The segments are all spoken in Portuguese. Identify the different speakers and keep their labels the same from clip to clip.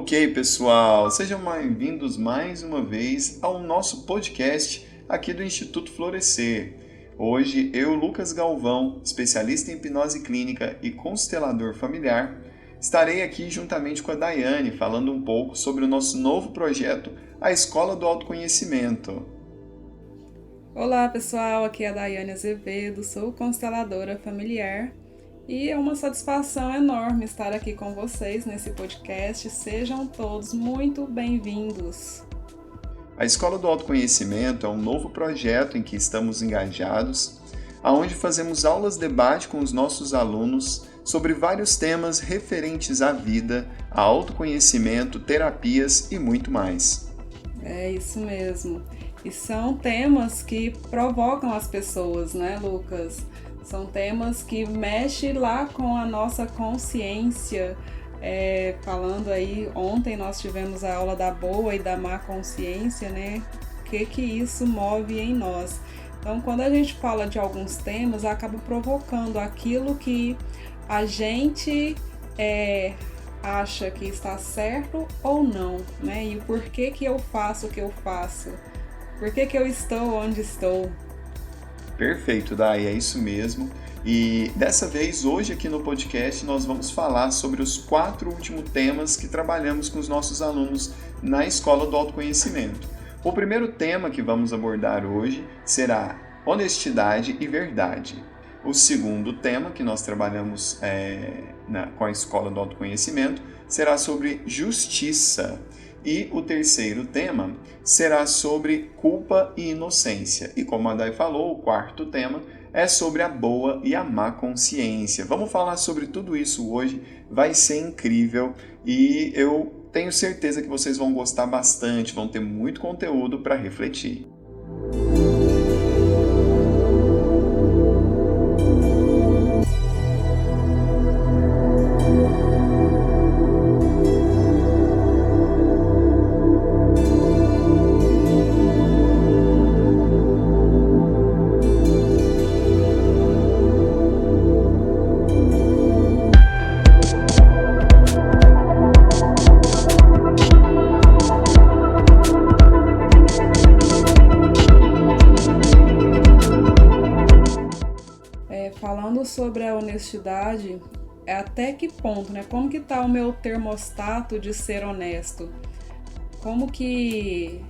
Speaker 1: Ok, pessoal, sejam bem-vindos mais uma vez ao nosso podcast aqui do Instituto Florescer. Hoje, eu, Lucas Galvão, especialista em hipnose clínica e constelador familiar, estarei aqui juntamente com a Daiane falando um pouco sobre o nosso novo projeto, a Escola do Autoconhecimento.
Speaker 2: Olá, pessoal, aqui é a Daiane Azevedo, sou consteladora familiar. E é uma satisfação enorme estar aqui com vocês nesse podcast. Sejam todos muito bem-vindos.
Speaker 1: A Escola do Autoconhecimento é um novo projeto em que estamos engajados, onde fazemos aulas-debate com os nossos alunos sobre vários temas referentes à vida, a autoconhecimento, terapias e muito mais.
Speaker 2: É isso mesmo. E são temas que provocam as pessoas, né, Lucas? São temas que mexem lá com a nossa consciência. Falando aí, ontem nós tivemos a aula da boa e da má consciência, né? O que isso move em nós? Então, quando a gente fala de alguns temas, acaba provocando aquilo que a gente acha que está certo ou não, né? E o porquê que eu faço o que eu faço? Por que eu estou onde estou?
Speaker 1: Perfeito, Dai, é isso mesmo. E dessa vez, hoje aqui no podcast, nós vamos falar sobre os 4 últimos temas que trabalhamos com os nossos alunos na Escola do Autoconhecimento. O primeiro tema que vamos abordar hoje será honestidade e verdade. O segundo tema que nós trabalhamos com a Escola do Autoconhecimento será sobre justiça. E o terceiro tema será sobre culpa e inocência. E como a Dai falou, o quarto tema é sobre a boa e a má consciência. Vamos falar sobre tudo isso hoje, vai ser incrível e eu tenho certeza que vocês vão gostar bastante, vão ter muito conteúdo para refletir.
Speaker 2: Falando sobre a honestidade, até que ponto, né? Como que tá o meu termostato de ser honesto? Como que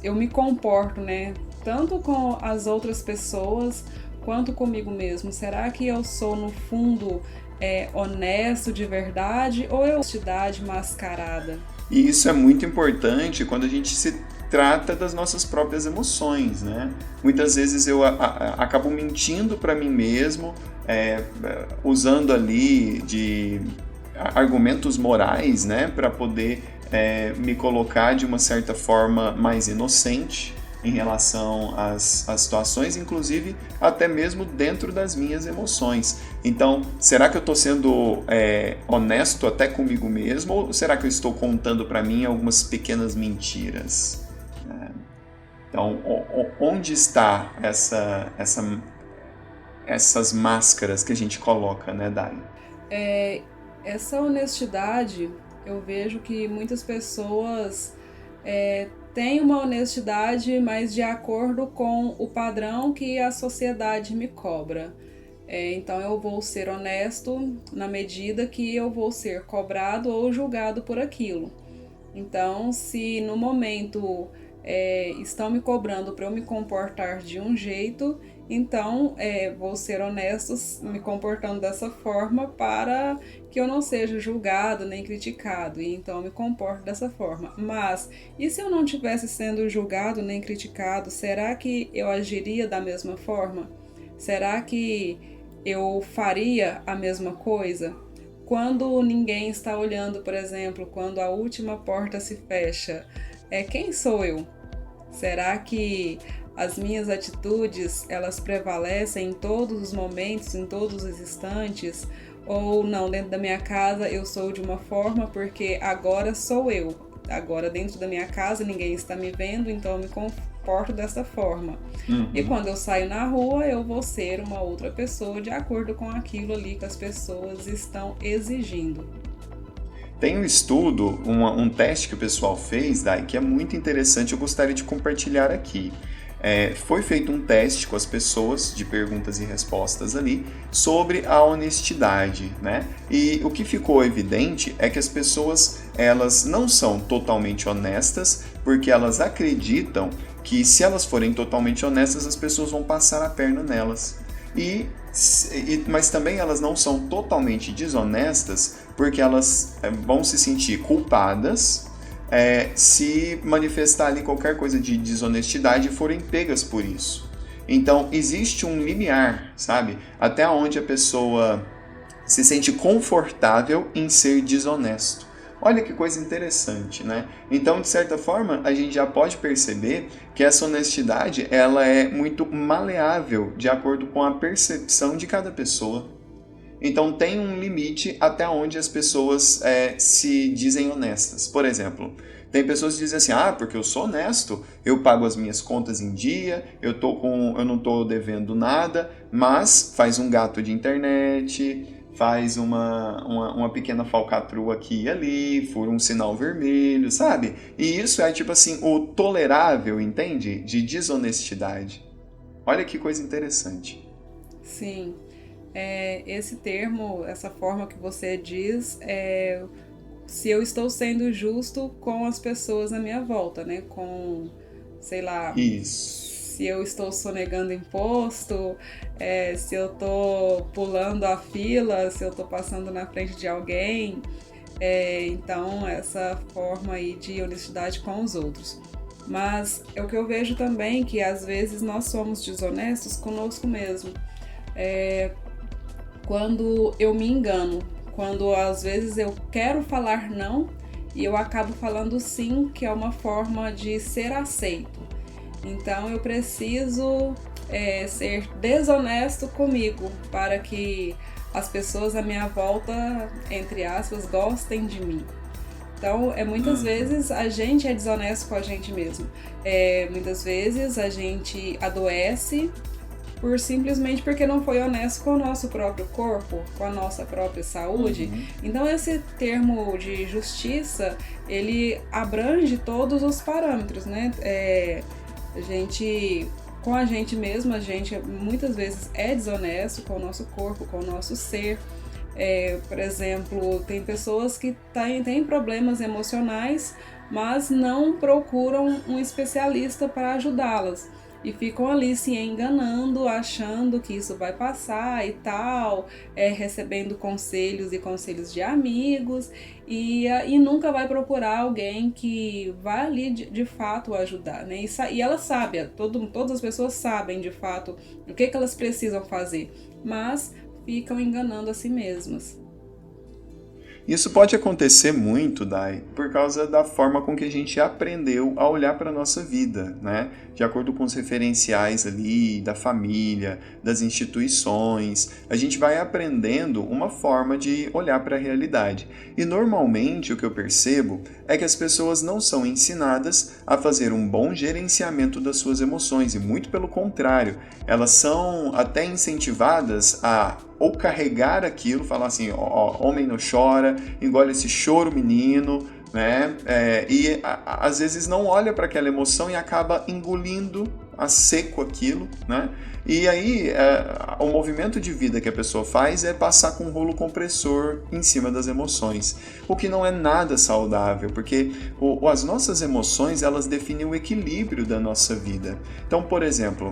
Speaker 2: eu me comporto, né? Tanto com as outras pessoas quanto comigo mesmo. Será que eu sou, no fundo, honesto de verdade ou é honestidade mascarada?
Speaker 1: E isso é muito importante quando a gente se trata das nossas próprias emoções, né? Muitas vezes eu acabo mentindo para mim mesmo, usando ali de argumentos morais, né? Para poder me colocar de uma certa forma mais inocente em relação às situações, inclusive até mesmo dentro das minhas emoções. Então, será que eu estou sendo honesto até comigo mesmo ou será que eu estou contando para mim algumas pequenas mentiras? Então, onde está essas máscaras que a gente coloca, né, Dai?
Speaker 2: Essa honestidade, eu vejo que muitas pessoas têm uma honestidade, mas de acordo com o padrão que a sociedade me cobra. Então eu vou ser honesto na medida que eu vou ser cobrado ou julgado por aquilo. Então, se no momento estão me cobrando para eu me comportar de um jeito, então vou ser honesto me comportando dessa forma para que eu não seja julgado nem criticado, e então eu me comporto dessa forma. Mas, e se eu não estivesse sendo julgado nem criticado, será que eu agiria da mesma forma? Será que eu faria a mesma coisa? Quando ninguém está olhando, por exemplo, quando a última porta se fecha, quem sou eu? Será que as minhas atitudes, elas prevalecem em todos os momentos, em todos os instantes? Ou não, dentro da minha casa eu sou de uma forma porque agora sou eu. Agora dentro da minha casa ninguém está me vendo, então eu me comporto dessa forma. E quando eu saio na rua, eu vou ser uma outra pessoa de acordo com aquilo ali que as pessoas estão exigindo.
Speaker 1: Tem um estudo, um teste que o pessoal fez, Dai, que é muito interessante, eu gostaria de compartilhar aqui. Foi feito um teste com as pessoas, de perguntas e respostas ali, sobre a honestidade, né? E o que ficou evidente é que as pessoas, elas não são totalmente honestas, porque elas acreditam que se elas forem totalmente honestas, as pessoas vão passar a perna nelas. Mas também elas não são totalmente desonestas, porque elas vão se sentir culpadas se manifestar ali qualquer coisa de desonestidade e forem pegas por isso. Então, existe um limiar, sabe? Até onde a pessoa se sente confortável em ser desonesto. Olha que coisa interessante, né? Então, de certa forma, a gente já pode perceber que essa honestidade, ela é muito maleável de acordo com a percepção de cada pessoa. Então tem um limite até onde as pessoas se dizem honestas. Por exemplo, tem pessoas que dizem assim, porque eu sou honesto, eu pago as minhas contas em dia, eu não estou devendo nada, mas faz um gato de internet, faz uma pequena falcatrua aqui e ali, fura um sinal vermelho, sabe? E isso é tipo assim, o tolerável, entende? De desonestidade. Olha que coisa interessante.
Speaker 2: Sim. Esse termo, essa forma que você diz, se eu estou sendo justo com as pessoas à minha volta, né? Com, sei lá,
Speaker 1: isso.
Speaker 2: Se eu estou sonegando imposto, se eu estou pulando a fila, se eu estou passando na frente de alguém. Então, essa forma aí de honestidade com os outros. Mas é o que eu vejo também, que às vezes nós somos desonestos conosco mesmo. Quando eu me engano, quando às vezes eu quero falar não e eu acabo falando sim, que é uma forma de ser aceito. Então eu preciso ser desonesto comigo para que as pessoas à minha volta, entre aspas, gostem de mim. Então, muitas vezes a gente é desonesto com a gente mesmo. Muitas vezes a gente adoece simplesmente porque não foi honesto com o nosso próprio corpo, com a nossa própria saúde. Então esse termo de justiça, ele abrange todos os parâmetros, né? Com a gente mesmo, a gente muitas vezes é desonesto com o nosso corpo, com o nosso ser. Por exemplo, tem pessoas que têm problemas emocionais, mas não procuram um especialista para ajudá-las. E ficam ali se enganando, achando que isso vai passar e tal, recebendo conselhos e conselhos de amigos, e nunca vai procurar alguém que vai ali de fato ajudar, né? E ela sabe, todas as pessoas sabem de fato o que elas precisam fazer, mas ficam enganando a si mesmas.
Speaker 1: Isso pode acontecer muito, Dai, por causa da forma com que a gente aprendeu a olhar para a nossa vida, né? De acordo com os referenciais ali da família, das instituições, a gente vai aprendendo uma forma de olhar para a realidade. E normalmente o que eu percebo é que as pessoas não são ensinadas a fazer um bom gerenciamento das suas emoções, e muito pelo contrário, elas são até incentivadas a ou carregar aquilo, falar assim, homem não chora, engole esse choro, menino, né? Às vezes não olha para aquela emoção e acaba engolindo a seco aquilo, né? E aí o movimento de vida que a pessoa faz é passar com um rolo compressor em cima das emoções, o que não é nada saudável, porque as nossas emoções, elas definem o equilíbrio da nossa vida. Então, por exemplo,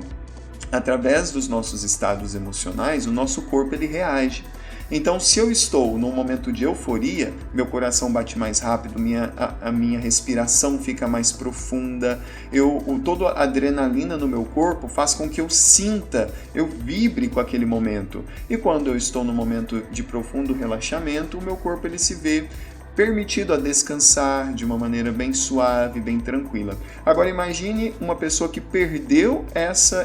Speaker 1: através dos nossos estados emocionais, o nosso corpo ele reage. Então, se eu estou num momento de euforia, meu coração bate mais rápido, a minha respiração fica mais profunda, toda a adrenalina no meu corpo faz com que eu sinta, eu vibre com aquele momento. E quando eu estou num momento de profundo relaxamento, o meu corpo ele se vê permitido a descansar de uma maneira bem suave, bem tranquila. Agora imagine uma pessoa que perdeu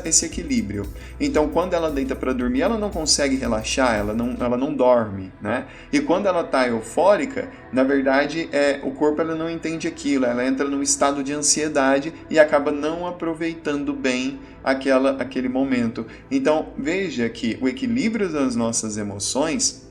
Speaker 1: esse equilíbrio. Então quando ela deita para dormir, ela não consegue relaxar, ela não dorme, né? E quando ela está eufórica, na verdade o corpo ela não entende aquilo, ela entra num estado de ansiedade e acaba não aproveitando bem aquele momento. Então veja que o equilíbrio das nossas emoções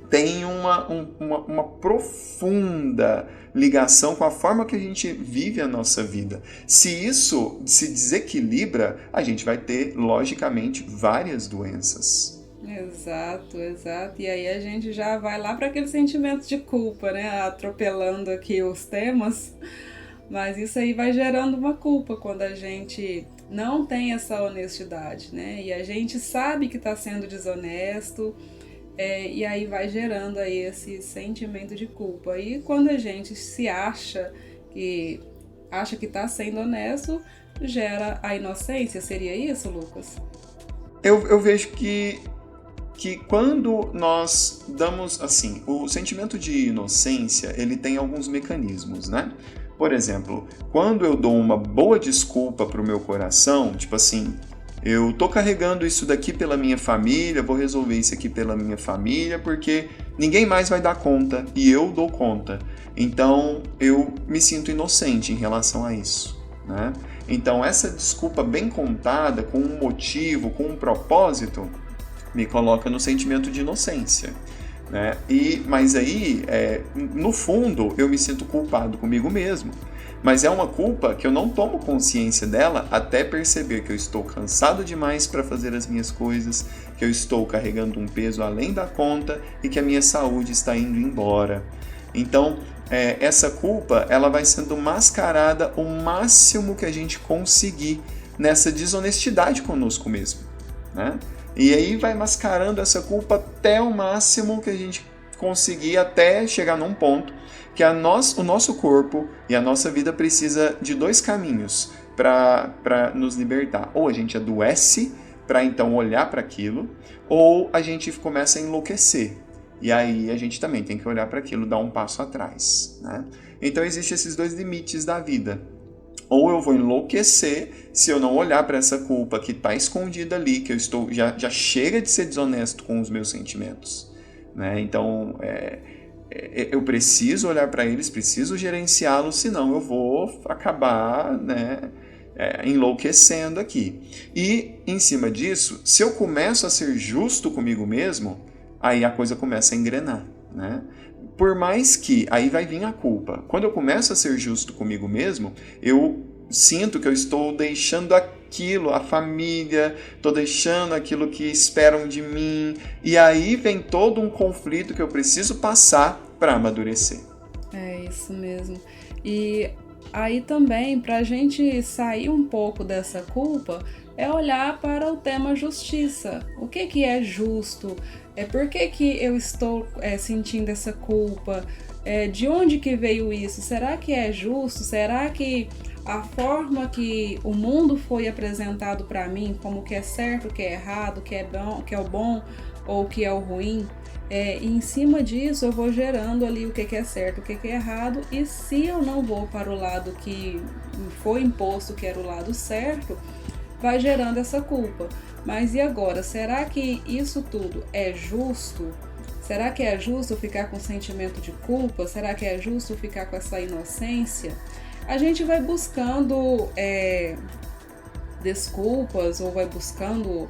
Speaker 1: tem uma profunda ligação com a forma que a gente vive a nossa vida. Se isso se desequilibra, a gente vai ter, logicamente, várias doenças.
Speaker 2: Exato, exato. E aí a gente já vai lá para aquele sentimento de culpa, né? Atropelando aqui os temas. Mas isso aí vai gerando uma culpa quando a gente não tem essa honestidade, né? E a gente sabe que está sendo desonesto, e aí vai gerando aí esse sentimento de culpa. E quando a gente se acha que está sendo honesto, gera a inocência. Seria isso, Lucas?
Speaker 1: Eu vejo que quando nós damos, assim, o sentimento de inocência, ele tem alguns mecanismos, né? Por exemplo, quando eu dou uma boa desculpa pro meu coração, tipo assim, eu tô carregando isso daqui pela minha família, vou resolver isso aqui pela minha família, porque ninguém mais vai dar conta e eu dou conta. Então, eu me sinto inocente em relação a isso, né? Então, essa desculpa bem contada, com um motivo, com um propósito, me coloca no sentimento de inocência, né? Mas aí, no fundo, eu me sinto culpado comigo mesmo. Mas é uma culpa que eu não tomo consciência dela até perceber que eu estou cansado demais para fazer as minhas coisas, que eu estou carregando um peso além da conta e que a minha saúde está indo embora. Então, essa culpa, ela vai sendo mascarada o máximo que a gente conseguir nessa desonestidade conosco mesmo, né? E aí vai mascarando essa culpa até o máximo que a gente conseguir, até chegar num ponto que o nosso corpo e a nossa vida precisa de dois caminhos para nos libertar. Ou a gente adoece para então olhar para aquilo, ou a gente começa a enlouquecer. E aí a gente também tem que olhar para aquilo, dar um passo atrás, né? Então existem esses dois limites da vida. Ou eu vou enlouquecer se eu não olhar para essa culpa que está escondida ali, que eu estou já chega de ser desonesto com os meus sentimentos, né? Então, eu preciso olhar para eles, preciso gerenciá-los, senão eu vou acabar, né, enlouquecendo aqui. E, em cima disso, se eu começo a ser justo comigo mesmo, aí a coisa começa a engrenar, né? Por mais que, aí vai vir a culpa. Quando eu começo a ser justo comigo mesmo, eu sinto que eu estou deixando aquilo, a família, estou deixando aquilo que esperam de mim, e aí vem todo um conflito que eu preciso passar para amadurecer.
Speaker 2: É isso mesmo. E aí também, para a gente sair um pouco dessa culpa, é olhar para o tema justiça. O que é justo? Por que eu estou sentindo essa culpa? De onde que veio isso? Será que é justo? Será que a forma que o mundo foi apresentado para mim, como que é certo, que é errado, que é o bom ou que é o ruim, e em cima disso eu vou gerando ali o que é certo, o que é errado, e se eu não vou para o lado que foi imposto, que era o lado certo, vai gerando essa culpa. Mas e agora? Será que isso tudo é justo? Será que é justo ficar com sentimento de culpa? Será que é justo ficar com essa inocência? A gente vai buscando desculpas ou vai buscando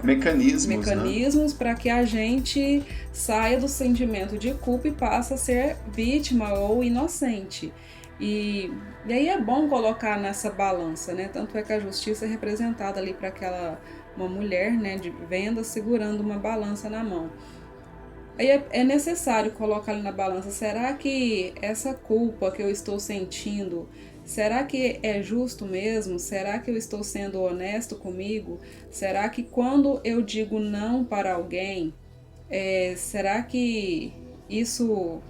Speaker 2: mecanismos, né, para que a gente saia do sentimento de culpa e passe a ser vítima ou inocente. E aí é bom colocar nessa balança, né? Tanto é que a justiça é representada ali para uma mulher, né, de venda segurando uma balança na mão. Aí é necessário colocar ali na balança, será que essa culpa que eu estou sentindo, será que é justo mesmo? Será que eu estou sendo honesto comigo? Será que quando eu digo não para alguém, será que isso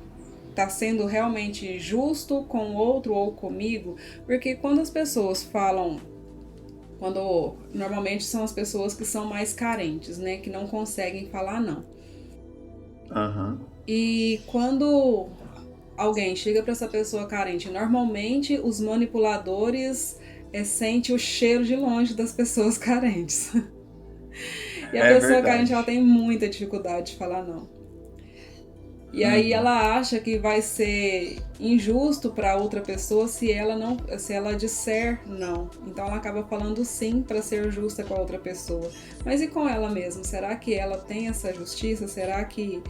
Speaker 2: está sendo realmente justo com o outro ou comigo? Porque quando as pessoas falam, normalmente são as pessoas que são mais carentes, né? Que não conseguem falar não.
Speaker 1: Uhum.
Speaker 2: E quando alguém chega para essa pessoa carente, normalmente os manipuladores sentem o cheiro de longe das pessoas carentes. E a pessoa carente, ela tem muita dificuldade de falar não. E aí ela acha que vai ser injusto para outra pessoa se ela disser não. Então ela acaba falando sim para ser justa com a outra pessoa. Mas e com ela mesma? Será que ela tem essa justiça? Será que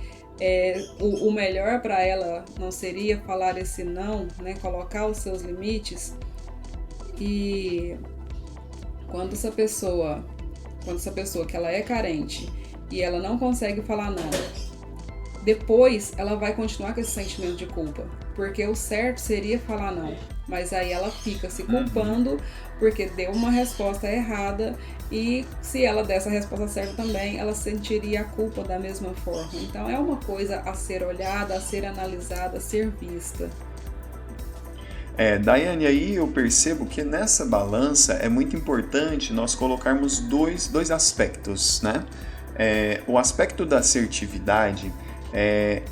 Speaker 2: o melhor para ela não seria falar esse não, né? Colocar os seus limites. E quando essa pessoa que ela é carente e ela não consegue falar não, depois ela vai continuar com esse sentimento de culpa, porque o certo seria falar não, mas aí ela fica se culpando porque deu uma resposta errada, e se ela desse a resposta certa também, ela sentiria a culpa da mesma forma. Então é uma coisa a ser olhada, a ser analisada, a ser vista.
Speaker 1: Daiane, aí eu percebo que nessa balança é muito importante nós colocarmos dois aspectos, né? O aspecto da assertividade,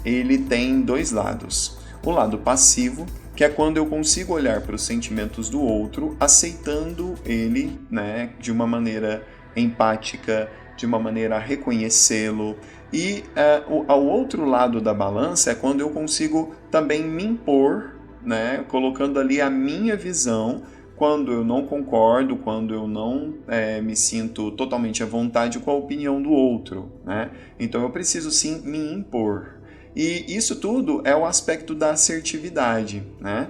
Speaker 1: ele tem dois lados. O lado passivo, que é quando eu consigo olhar para os sentimentos do outro, aceitando ele, né, de uma maneira empática, de uma maneira a reconhecê-lo. E ao outro lado da balança é quando eu consigo também me impor, né, colocando ali a minha visão, quando eu não concordo, quando eu não me sinto totalmente à vontade com a opinião do outro, né? Então eu preciso sim me impor. E isso tudo é o aspecto da assertividade, né?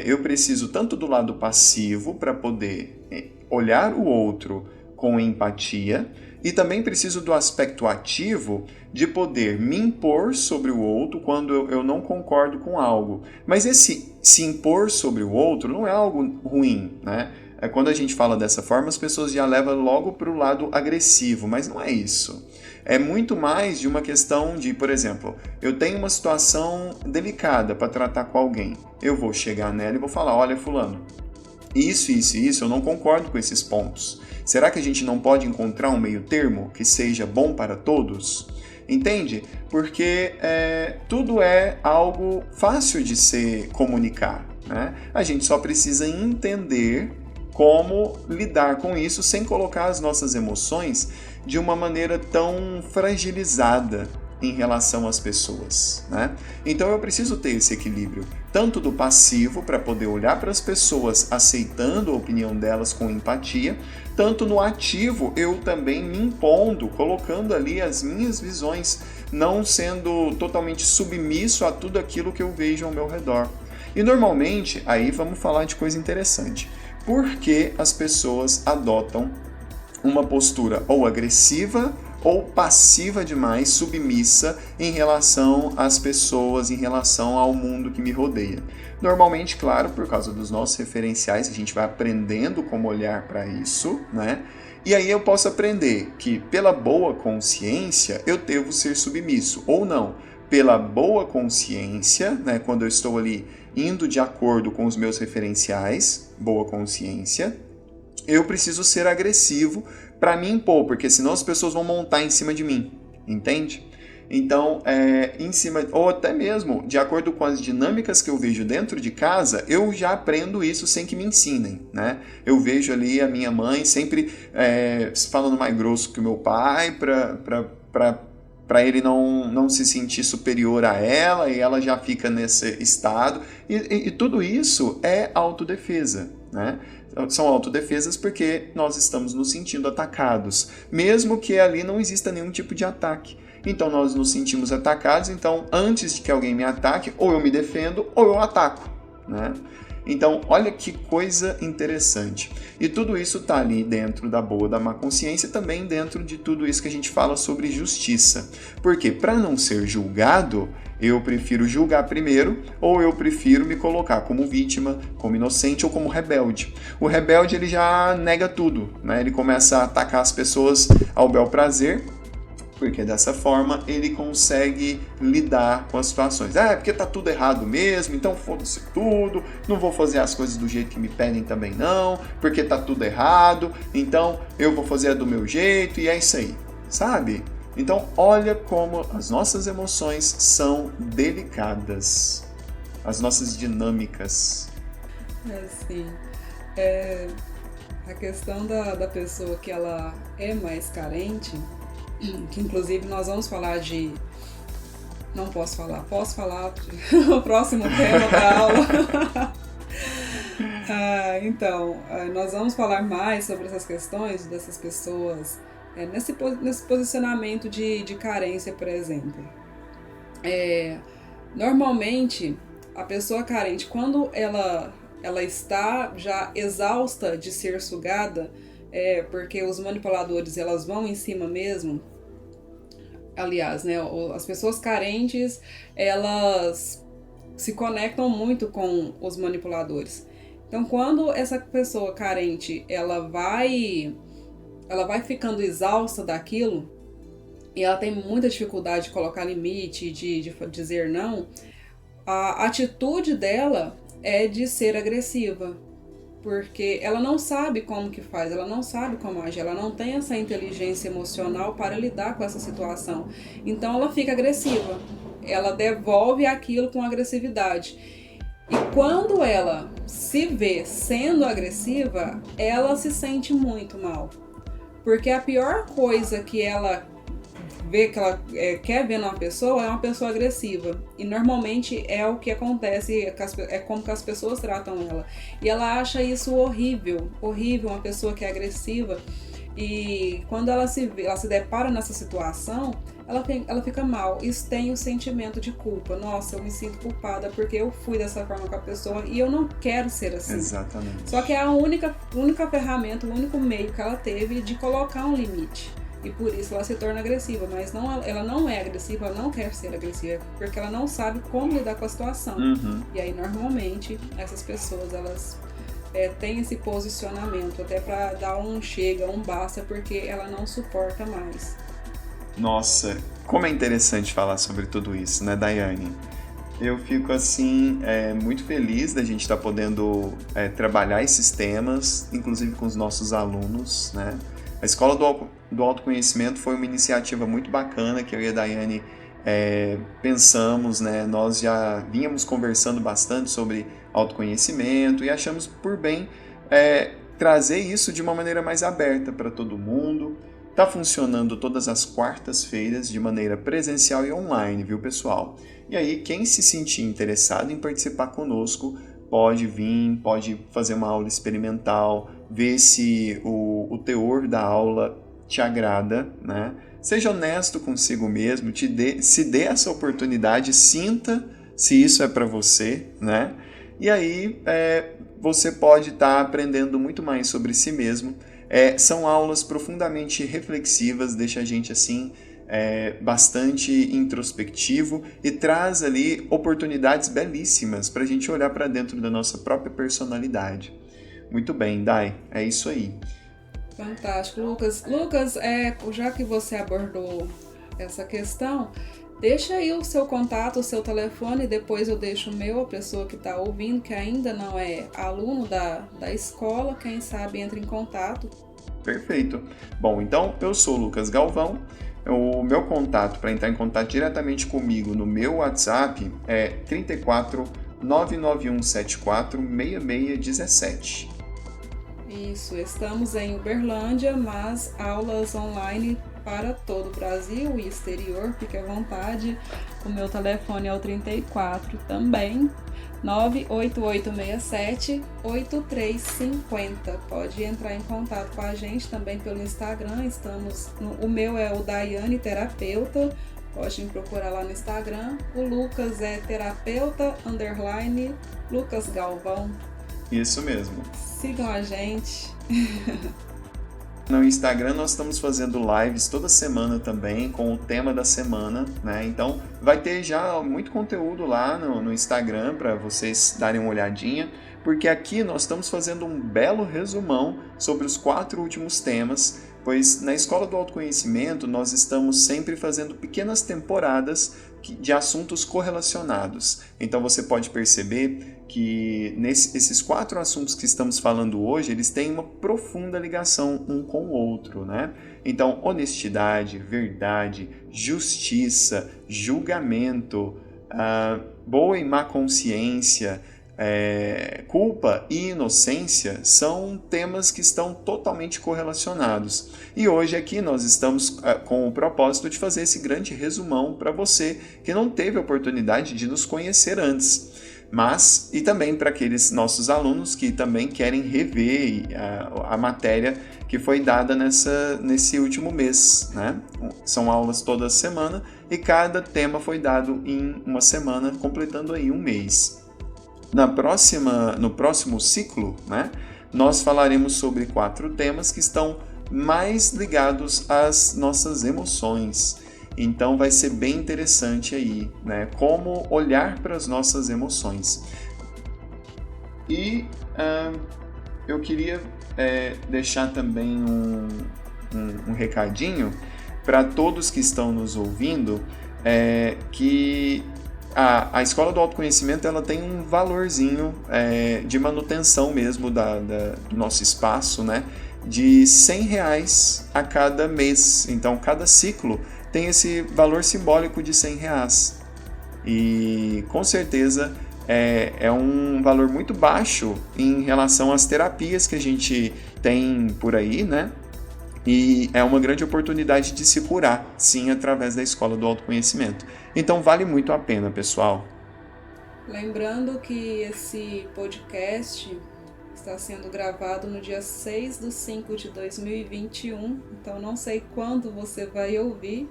Speaker 1: Eu preciso tanto do lado passivo para poder olhar o outro com empatia, e também preciso do aspecto ativo de poder me impor sobre o outro quando eu não concordo com algo. Mas esse se impor sobre o outro não é algo ruim, né? Quando a gente fala dessa forma, as pessoas já levam logo para o lado agressivo, mas não é isso. É muito mais de uma questão de, por exemplo, eu tenho uma situação delicada para tratar com alguém. Eu vou chegar nela e vou falar, olha fulano, isso, eu não concordo com esses pontos. Será que a gente não pode encontrar um meio termo que seja bom para todos? Entende? Porque tudo é algo fácil de se comunicar, né? A gente só precisa entender como lidar com isso sem colocar as nossas emoções de uma maneira tão fragilizada em relação às pessoas, né? Então eu preciso ter esse equilíbrio, tanto do passivo para poder olhar para as pessoas aceitando a opinião delas com empatia, tanto no ativo eu também me impondo, colocando ali as minhas visões, não sendo totalmente submisso a tudo aquilo que eu vejo ao meu redor. E normalmente, aí vamos falar de coisa interessante. Por que as pessoas adotam uma postura ou agressiva ou passiva demais, submissa em relação às pessoas, em relação ao mundo que me rodeia? Normalmente, claro, por causa dos nossos referenciais, a gente vai aprendendo como olhar para isso, né? E aí eu posso aprender que pela boa consciência eu devo ser submisso, ou não. Pela boa consciência, né, quando eu estou ali indo de acordo com os meus referenciais, boa consciência, eu preciso ser agressivo para me impor, porque senão as pessoas vão montar em cima de mim, entende? Então, em cima, ou até mesmo, de acordo com as dinâmicas que eu vejo dentro de casa, eu já aprendo isso sem que me ensinem, né? Eu vejo ali a minha mãe sempre falando mais grosso que o meu pai, para ele não se sentir superior a ela, e ela já fica nesse estado. E tudo isso é autodefesa, né? São autodefesas porque nós estamos nos sentindo atacados, mesmo que ali não exista nenhum tipo de ataque. Então nós nos sentimos atacados, então antes de que alguém me ataque, ou eu me defendo ou eu ataco, né? Então, olha que coisa interessante. E tudo isso está ali dentro da boa, da má consciência, também dentro de tudo isso que a gente fala sobre justiça. Porque para não ser julgado, eu prefiro julgar primeiro, ou eu prefiro me colocar como vítima, como inocente ou como rebelde. O rebelde, ele já nega tudo, né? Ele começa a atacar as pessoas ao bel prazer, porque dessa forma ele consegue lidar com as situações. É porque tá tudo errado mesmo, então foda-se tudo, não vou fazer as coisas do jeito que me pedem também não, porque tá tudo errado, então eu vou fazer do meu jeito e é isso aí, sabe? Então olha como as nossas emoções são delicadas, as nossas dinâmicas.
Speaker 2: Sim. A questão da pessoa que ela é mais carente, que inclusive nós vamos falar de... Não posso falar, posso falar o próximo tema da aula. Então, nós vamos falar mais sobre essas questões dessas pessoas nesse posicionamento de carência, por exemplo. Normalmente, a pessoa carente, quando ela está já exausta de ser sugada, porque os manipuladores elas vão em cima mesmo. Aliás, né, as pessoas carentes, elas se conectam muito com os manipuladores. Então, quando essa pessoa carente, ela vai ficando exausta daquilo, e ela tem muita dificuldade de colocar limite, de dizer não, a atitude dela é de ser agressiva. Porque ela não sabe como que faz, ela não sabe como agir, ela não tem essa inteligência emocional para lidar com essa situação. Então ela fica agressiva, ela devolve aquilo com agressividade. E quando ela se vê sendo agressiva, ela se sente muito mal. Porque a pior coisa que ela vê, que ela quer ver numa pessoa, é uma pessoa agressiva. E normalmente é o que acontece, é como que as pessoas tratam ela. E ela acha isso horrível, uma pessoa que é agressiva. E quando ela se depara nessa situação, ela fica mal. Isso tem o sentimento de culpa. Nossa, eu me sinto culpada porque eu fui dessa forma com a pessoa e eu não quero ser assim.
Speaker 1: Exatamente.
Speaker 2: Só que é a única ferramenta, o único meio que ela teve de colocar um limite. E por isso ela se torna agressiva, mas ela não é agressiva, ela não quer ser agressiva, porque ela não sabe como lidar com a situação. E aí, normalmente, essas pessoas, elas têm esse posicionamento, até para dar um chega, um basta, porque ela não suporta mais.
Speaker 1: Nossa, como é interessante falar sobre tudo isso, né, Daiane? Eu fico, assim, muito feliz da gente estar podendo trabalhar esses temas, inclusive com os nossos alunos, né? A Escola do Autoconhecimento foi uma iniciativa muito bacana que eu e a Daiane pensamos, né? Nós já vínhamos conversando bastante sobre autoconhecimento e achamos por bem trazer isso de uma maneira mais aberta para todo mundo. Está funcionando todas as quartas-feiras de maneira presencial e online, viu, pessoal? E aí, quem se sentir interessado em participar conosco, pode vir, pode fazer uma aula experimental, ver se o teor da aula te agrada, né? Seja honesto consigo mesmo, se dê essa oportunidade, sinta se isso é para você, né? E aí você pode estar aprendendo muito mais sobre si mesmo. São aulas profundamente reflexivas, deixa a gente assim bastante introspectivo e traz ali oportunidades belíssimas para a gente olhar para dentro da nossa própria personalidade. Muito bem, Dai, é isso aí.
Speaker 2: Fantástico, Lucas. Lucas, já que você abordou essa questão, deixa aí o seu contato, o seu telefone, depois eu deixo o meu, a pessoa que está ouvindo, que ainda não é aluno da escola, quem sabe entra em contato.
Speaker 1: Perfeito. Bom, então eu sou o Lucas Galvão. O meu contato, para entrar em contato diretamente comigo no meu WhatsApp, é 34 991 74 6617.
Speaker 2: Isso, estamos em Uberlândia, mas aulas online para todo o Brasil e exterior, fique à vontade. O meu telefone é o 34 também, 98867-8350. Pode entrar em contato com a gente também pelo Instagram. O meu é o Daiane Terapeuta. Pode me procurar lá no Instagram. O Lucas é terapeuta _ Lucas Galvão.
Speaker 1: Isso mesmo.
Speaker 2: Sigam a gente.
Speaker 1: No Instagram nós estamos fazendo lives toda semana também com o tema da semana, né? Então vai ter já muito conteúdo lá no Instagram para vocês darem uma olhadinha, porque aqui nós estamos fazendo um belo resumão sobre os 4 últimos temas, pois na Escola do Autoconhecimento nós estamos sempre fazendo pequenas temporadas de assuntos correlacionados. Então você pode perceber que esses 4 assuntos que estamos falando hoje, eles têm uma profunda ligação um com o outro, né? Então, honestidade, verdade, justiça, julgamento, boa e má consciência, culpa e inocência são temas que estão totalmente correlacionados. E hoje aqui nós estamos com o propósito de fazer esse grande resumão para você que não teve a oportunidade de nos conhecer antes. E também para aqueles nossos alunos que também querem rever a matéria que foi dada nesse último mês, né? São aulas toda semana e cada tema foi dado em uma semana, completando aí um mês. No próximo ciclo, né, nós falaremos sobre 4 temas que estão mais ligados às nossas emoções. Então vai ser bem interessante aí, né, como olhar para as nossas emoções. E eu queria deixar também um recadinho para todos que estão nos ouvindo, que a Escola do Autoconhecimento ela tem um valorzinho de manutenção mesmo do nosso espaço, né, de R$100 a cada mês. Então, cada ciclo tem esse valor simbólico de R$100. E, com certeza, é um valor muito baixo em relação às terapias que a gente tem por aí, né? E é uma grande oportunidade de se curar, sim, através da Escola do Autoconhecimento. Então, vale muito a pena, pessoal.
Speaker 2: Lembrando que esse podcast está sendo gravado no dia 6/5/2021, então não sei quando você vai ouvir,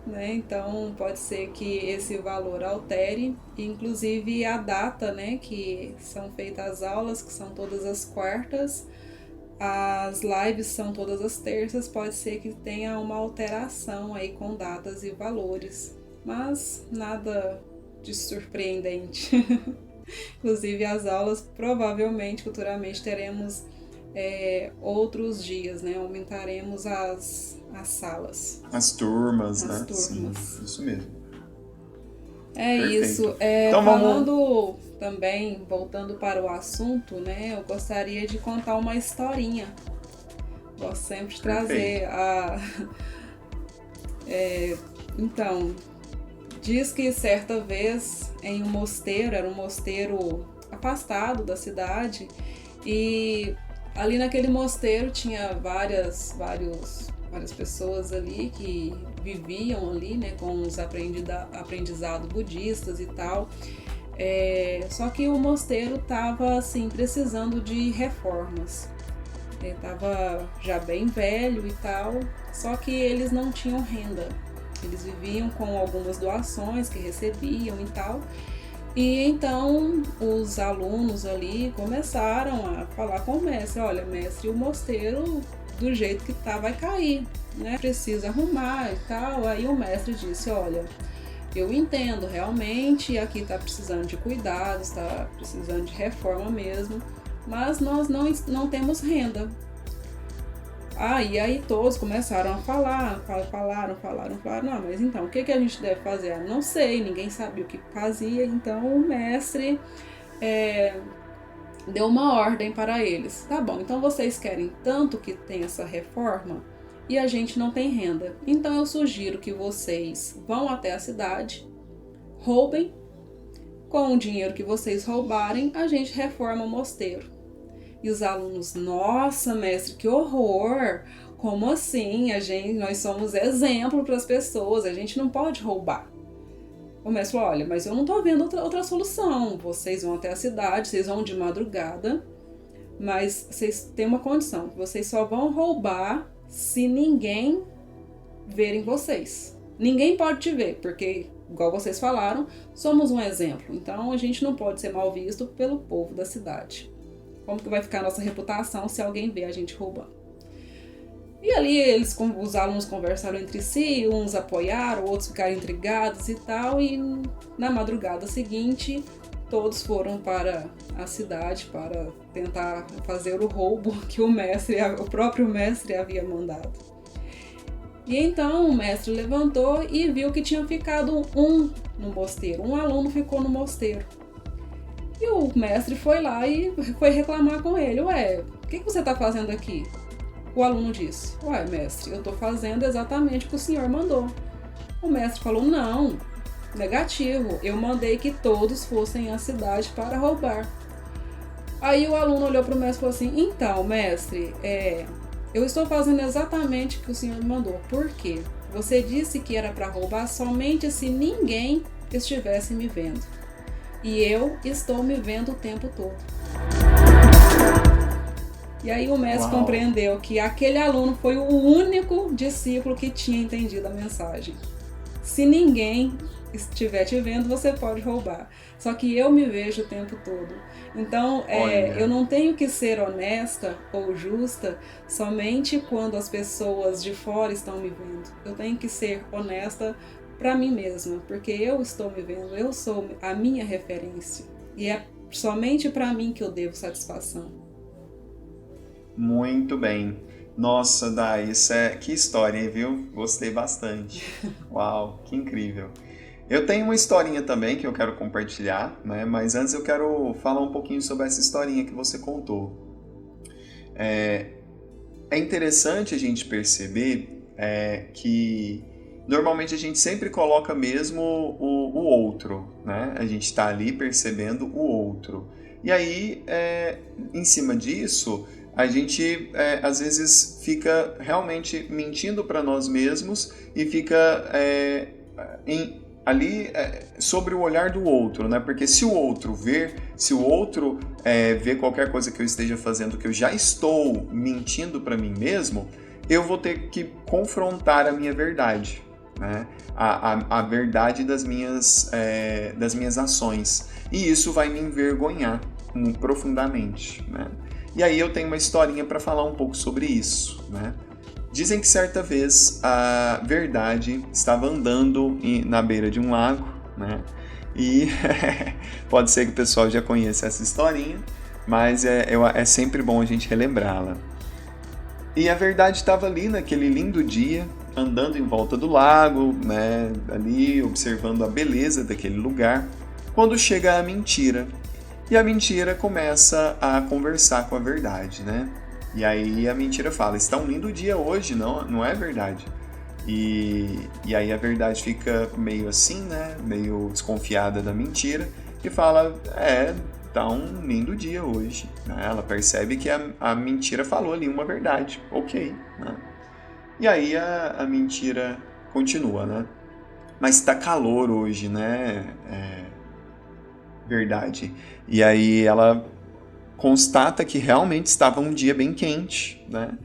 Speaker 2: né? Então pode ser que esse valor altere, inclusive a data, né, que são feitas as aulas, que são todas as quartas, as lives são todas as terças, pode ser que tenha uma alteração aí com datas e valores, mas nada de surpreendente. Inclusive as aulas, provavelmente, futuramente teremos outros dias, né? Aumentaremos as salas.
Speaker 1: As turmas, né?
Speaker 2: Turmas.
Speaker 1: Sim, isso mesmo.
Speaker 2: Perfeito. Isso. Então, falando também, voltando para o assunto, né? Eu gostaria de contar uma historinha. Gosto sempre de trazer Então, diz que certa vez em um mosteiro, era um mosteiro afastado da cidade, e ali naquele mosteiro tinha várias pessoas ali que viviam ali, né, com os aprendizados budistas e tal. Só que o mosteiro estava assim, precisando de reformas. Estava já bem velho e tal, só que eles não tinham renda. Eles viviam com algumas doações que recebiam e tal. E então os alunos ali começaram a falar com o mestre: olha, mestre, o mosteiro do jeito que tá vai cair, né? Precisa arrumar e tal. Aí o mestre disse: olha, eu entendo realmente, aqui tá precisando de cuidados, tá precisando de reforma mesmo, mas nós não temos renda. E aí todos começaram a falaram, não, mas então, o que a gente deve fazer? Não sei, ninguém sabia o que fazia, então o mestre deu uma ordem para eles. Tá bom, então vocês querem tanto que tenha essa reforma e a gente não tem renda. Então eu sugiro que vocês vão até a cidade, roubem, com o dinheiro que vocês roubarem, a gente reforma o mosteiro. E os alunos: nossa, mestre, que horror! Como assim? Nós somos exemplo para as pessoas, a gente não pode roubar. O mestre falou: olha, mas eu não estou vendo outra solução. Vocês vão até a cidade, vocês vão de madrugada, mas vocês têm uma condição: vocês só vão roubar se ninguém verem vocês. Ninguém pode te ver, porque, igual vocês falaram, somos um exemplo. Então a gente não pode ser mal visto pelo povo da cidade. Como que vai ficar a nossa reputação se alguém vê a gente roubando? E ali os alunos conversaram entre si, uns apoiaram, outros ficaram intrigados e tal, e na madrugada seguinte todos foram para a cidade para tentar fazer o roubo que o próprio mestre havia mandado. E então o mestre levantou e viu que tinha ficado no mosteiro, um aluno ficou no mosteiro. E o mestre foi lá e foi reclamar com ele: ué, o que você está fazendo aqui? O aluno disse: ué, mestre, eu estou fazendo exatamente o que o senhor mandou. O mestre falou: não, negativo, eu mandei que todos fossem à cidade para roubar. Aí o aluno olhou para o mestre e falou assim: então, mestre, eu estou fazendo exatamente o que o senhor mandou. Por quê? Você disse que era para roubar somente se ninguém estivesse me vendo. E eu estou me vendo o tempo todo. E aí o mestre compreendeu que aquele aluno foi o único discípulo que tinha entendido a mensagem. Se ninguém estiver te vendo, você pode roubar. Só que eu me vejo o tempo todo. Então, eu não tenho que ser honesta ou justa somente quando as pessoas de fora estão me vendo. Eu tenho que ser honesta para mim mesma, porque eu estou me vendo, eu sou a minha referência. E é somente para mim que eu devo satisfação.
Speaker 1: Muito bem. Nossa, Dai, que história, hein, viu? Gostei bastante. Uau, que incrível. Eu tenho uma historinha também que eu quero compartilhar, né? Mas antes eu quero falar um pouquinho sobre essa historinha que você contou. É interessante a gente perceber que normalmente a gente sempre coloca mesmo o outro, né? A gente está ali percebendo o outro. E aí, em cima disso, a gente às vezes fica realmente mentindo para nós mesmos e fica ali sobre o olhar do outro, né? Porque se o outro ver qualquer coisa que eu esteja fazendo que eu já estou mentindo para mim mesmo, eu vou ter que confrontar a minha verdade, né? A verdade das minhas ações. E isso vai me envergonhar profundamente, né? E aí eu tenho uma historinha para falar um pouco sobre isso, né? Dizem que certa vez a Verdade estava andando na beira de um lago, né? E pode ser que o pessoal já conheça essa historinha, mas é sempre bom a gente relembrá-la. E a Verdade estava ali naquele lindo dia, andando em volta do lago, né? Ali observando a beleza daquele lugar, quando chega a Mentira. E a Mentira começa a conversar com a Verdade, né? E aí a Mentira fala, está um lindo dia hoje, não é verdade? E aí a Verdade fica meio assim, né? Meio desconfiada da Mentira e fala, tá um lindo dia hoje. Ela percebe que a Mentira falou ali uma verdade, ok, né? E aí a Mentira continua, né? Mas tá calor hoje, né? Verdade. E aí ela constata que realmente estava um dia bem quente, né?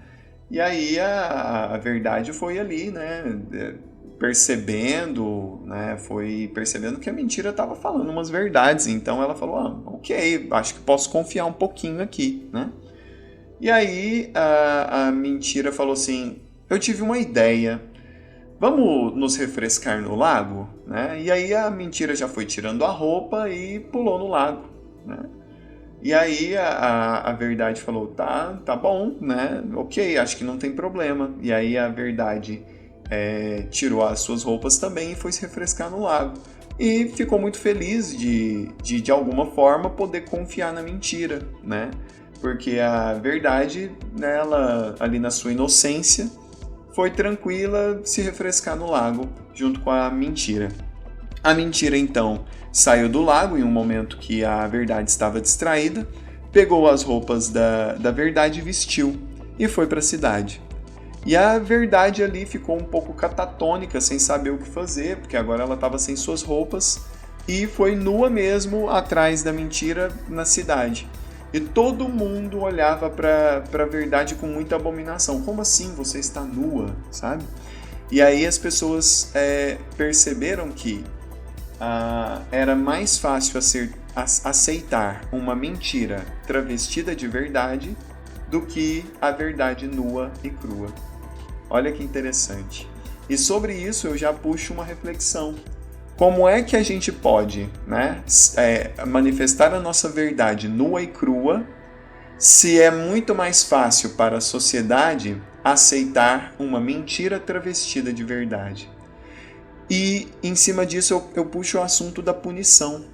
Speaker 1: E aí a Verdade foi ali, né? Percebendo que a Mentira estava falando umas verdades. Então ela falou, ok, acho que posso confiar um pouquinho aqui, né? E aí a Mentira falou assim, eu tive uma ideia, vamos nos refrescar no lago, né? E aí a Mentira já foi tirando a roupa e pulou no lago, né? E aí a Verdade falou, tá bom, né? Ok, acho que não tem problema. E aí a Verdade tirou as suas roupas também e foi se refrescar no lago. E ficou muito feliz de alguma forma poder confiar na Mentira, né? Porque a Verdade, né, ela, ali na sua inocência, foi tranquila se refrescar no lago junto com a Mentira. A Mentira, então, saiu do lago em um momento que a Verdade estava distraída, pegou as roupas da Verdade e vestiu, e foi para a cidade. E a Verdade ali ficou um pouco catatônica, sem saber o que fazer, porque agora ela estava sem suas roupas, e foi nua mesmo atrás da Mentira na cidade. E todo mundo olhava para a Verdade com muita abominação. Como assim você está nua, sabe? E aí as pessoas perceberam que era mais fácil aceitar uma mentira travestida de verdade do que a verdade nua e crua. Olha que interessante. E sobre isso eu já puxo uma reflexão. Como é que a gente pode, né, manifestar a nossa verdade nua e crua se é muito mais fácil para a sociedade aceitar uma mentira travestida de verdade? E em cima disso eu puxo o assunto da punição.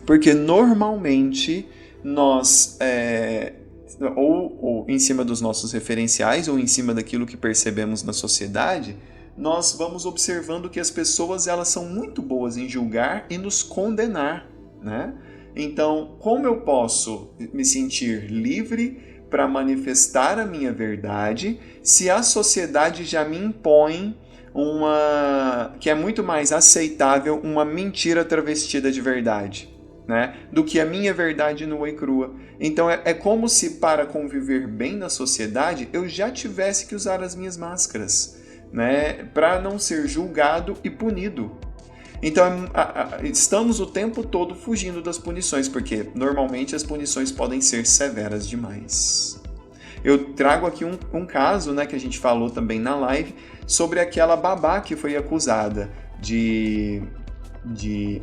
Speaker 1: Porque normalmente nós, ou em cima dos nossos referenciais, ou em cima daquilo que percebemos na sociedade, nós vamos observando que as pessoas elas são muito boas em julgar e nos condenar, né? Então, como eu posso me sentir livre para manifestar a minha verdade se a sociedade já me impõe que é muito mais aceitável uma mentira travestida de verdade, né, do que a minha verdade nua e crua? Então é como se para conviver bem na sociedade eu já tivesse que usar as minhas máscaras, né, para não ser julgado e punido. Então, estamos o tempo todo fugindo das punições, porque normalmente as punições podem ser severas demais. Eu trago aqui um caso, né, que a gente falou também na live, sobre aquela babá que foi acusada de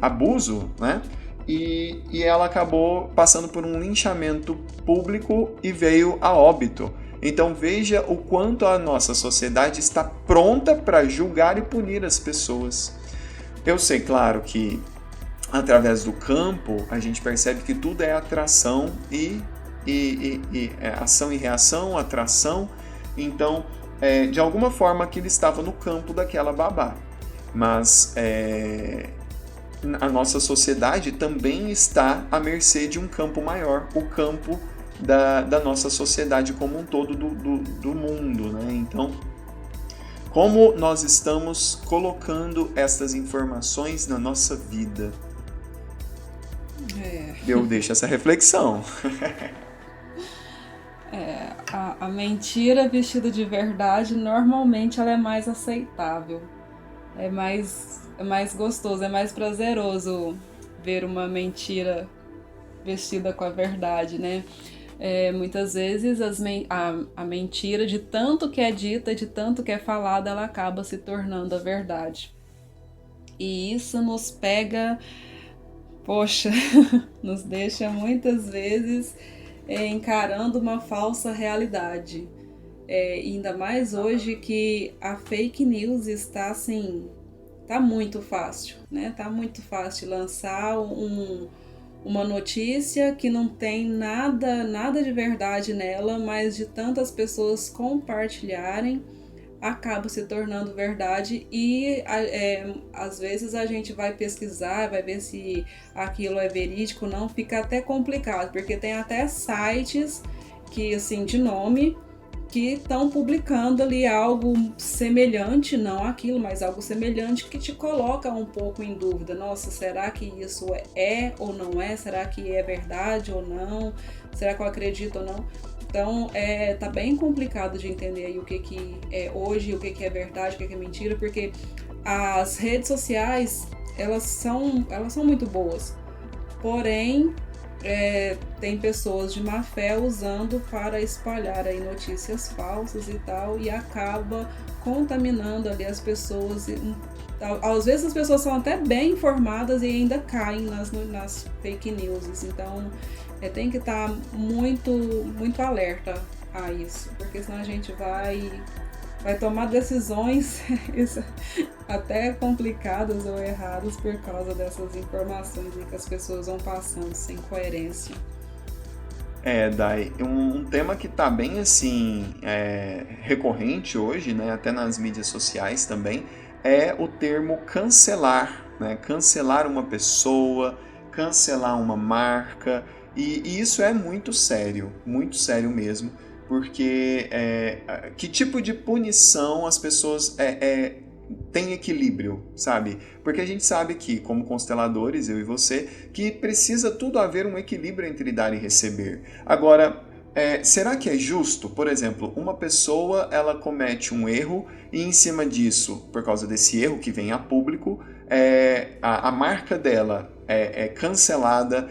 Speaker 1: abuso, né? E ela acabou passando por um linchamento público e veio a óbito. Então veja o quanto a nossa sociedade está pronta para julgar e punir as pessoas. Eu sei, claro, que através do campo a gente percebe que tudo é atração e ação e reação, atração. Então, de alguma forma, aquilo estava no campo daquela babá. Mas a nossa sociedade também está à mercê de um campo maior, o campo da nossa sociedade como um todo, do mundo, né? Então, como nós estamos colocando essas informações na nossa vida? Eu deixo essa reflexão.
Speaker 2: A mentira vestida de verdade, normalmente ela é mais aceitável. É mais gostoso, é mais prazeroso ver uma mentira vestida com a verdade, né? Muitas vezes a mentira, de tanto que é dita, de tanto que é falada, ela acaba se tornando a verdade. E isso nos pega, nos deixa muitas vezes encarando uma falsa realidade. Ainda mais hoje que a fake news está assim, tá muito fácil, né? Tá muito fácil lançar uma notícia que não tem nada de verdade nela, mas de tantas pessoas compartilharem, acaba se tornando verdade. E às vezes a gente vai pesquisar, vai ver se aquilo é verídico ou não, fica até complicado, porque tem até sites que, assim, de nome, que estão publicando ali algo semelhante, não aquilo, mas algo semelhante, que te coloca um pouco em dúvida. Nossa, será que isso é ou não é? Será que é verdade ou não? Será que eu acredito ou não? Então, tá bem complicado de entender aí o que é hoje, o que é verdade, o que é mentira, porque as redes sociais, elas são muito boas, porém, tem pessoas de má fé usando para espalhar aí notícias falsas e tal, e acaba contaminando ali as pessoas. Às vezes as pessoas são até bem informadas e ainda caem nas fake news. Então tem que estar muito alerta a isso, porque senão a gente vai tomar decisões até complicadas ou erradas por causa dessas informações que as pessoas vão passando sem coerência.
Speaker 1: Dai, um tema que está bem assim recorrente hoje, né, até nas mídias sociais também, é o termo cancelar, né? Cancelar uma pessoa, cancelar uma marca, e isso é muito sério mesmo. Porque que tipo de punição as pessoas têm equilíbrio, sabe? Porque a gente sabe que, como consteladores, eu e você, que precisa tudo haver um equilíbrio entre dar e receber. Agora, será que é justo? Por exemplo, uma pessoa ela comete um erro e em cima disso, por causa desse erro que vem a público, a marca dela é cancelada,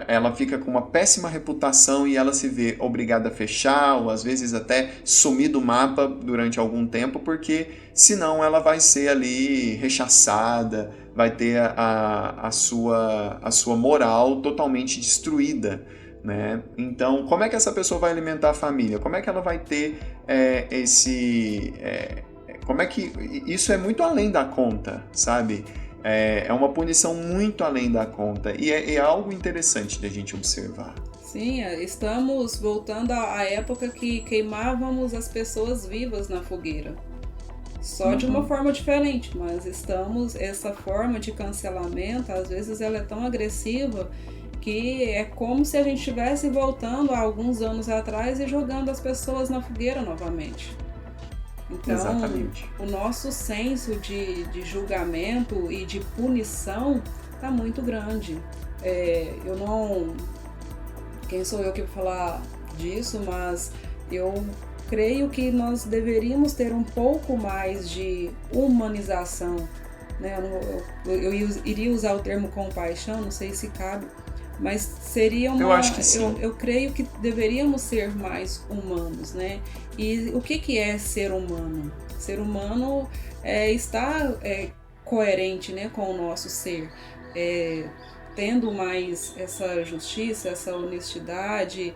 Speaker 1: ela fica com uma péssima reputação e ela se vê obrigada a fechar ou às vezes até sumir do mapa durante algum tempo, porque senão ela vai ser ali rechaçada, vai ter a sua moral totalmente destruída, né? Então, como é que essa pessoa vai alimentar a família? Como é que ela vai ter como é que... Isso é muito além da conta, sabe? É uma punição muito além da conta e é algo interessante de a gente observar.
Speaker 2: Sim, estamos voltando à época que queimávamos as pessoas vivas na fogueira. Só de uma forma diferente, mas essa forma de cancelamento, às vezes ela é tão agressiva que é como se a gente estivesse voltando a alguns anos atrás e jogando as pessoas na fogueira novamente. Então, exatamente. O nosso senso de julgamento e de punição está muito grande. Quem sou eu que vou falar disso, mas eu creio que nós deveríamos ter um pouco mais de humanização, né? Eu iria usar o termo compaixão, não sei se cabe, mas seria uma...
Speaker 1: Eu acho que sim.
Speaker 2: Eu creio que deveríamos ser mais humanos, né? E o que é ser humano? Ser humano está coerente, né, com o nosso ser, tendo mais essa justiça, essa honestidade,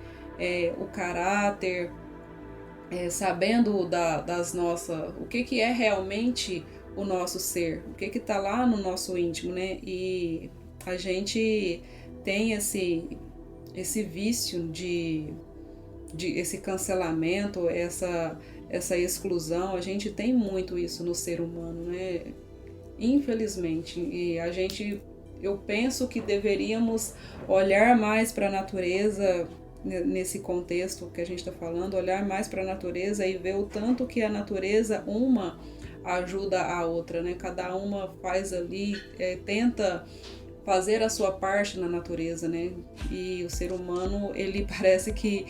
Speaker 2: o caráter, sabendo das nossas... O que é realmente o nosso ser, o que está lá no nosso íntimo, né? E a gente tem esse vício de esse cancelamento, essa exclusão. A gente tem muito isso no ser humano, né? Infelizmente. E eu penso que deveríamos olhar mais para a natureza, nesse contexto que a gente está falando, olhar mais para a natureza e ver o tanto que a natureza, uma ajuda a outra, né? Cada uma faz ali, tenta fazer a sua parte na natureza, né? E o ser humano, ele parece que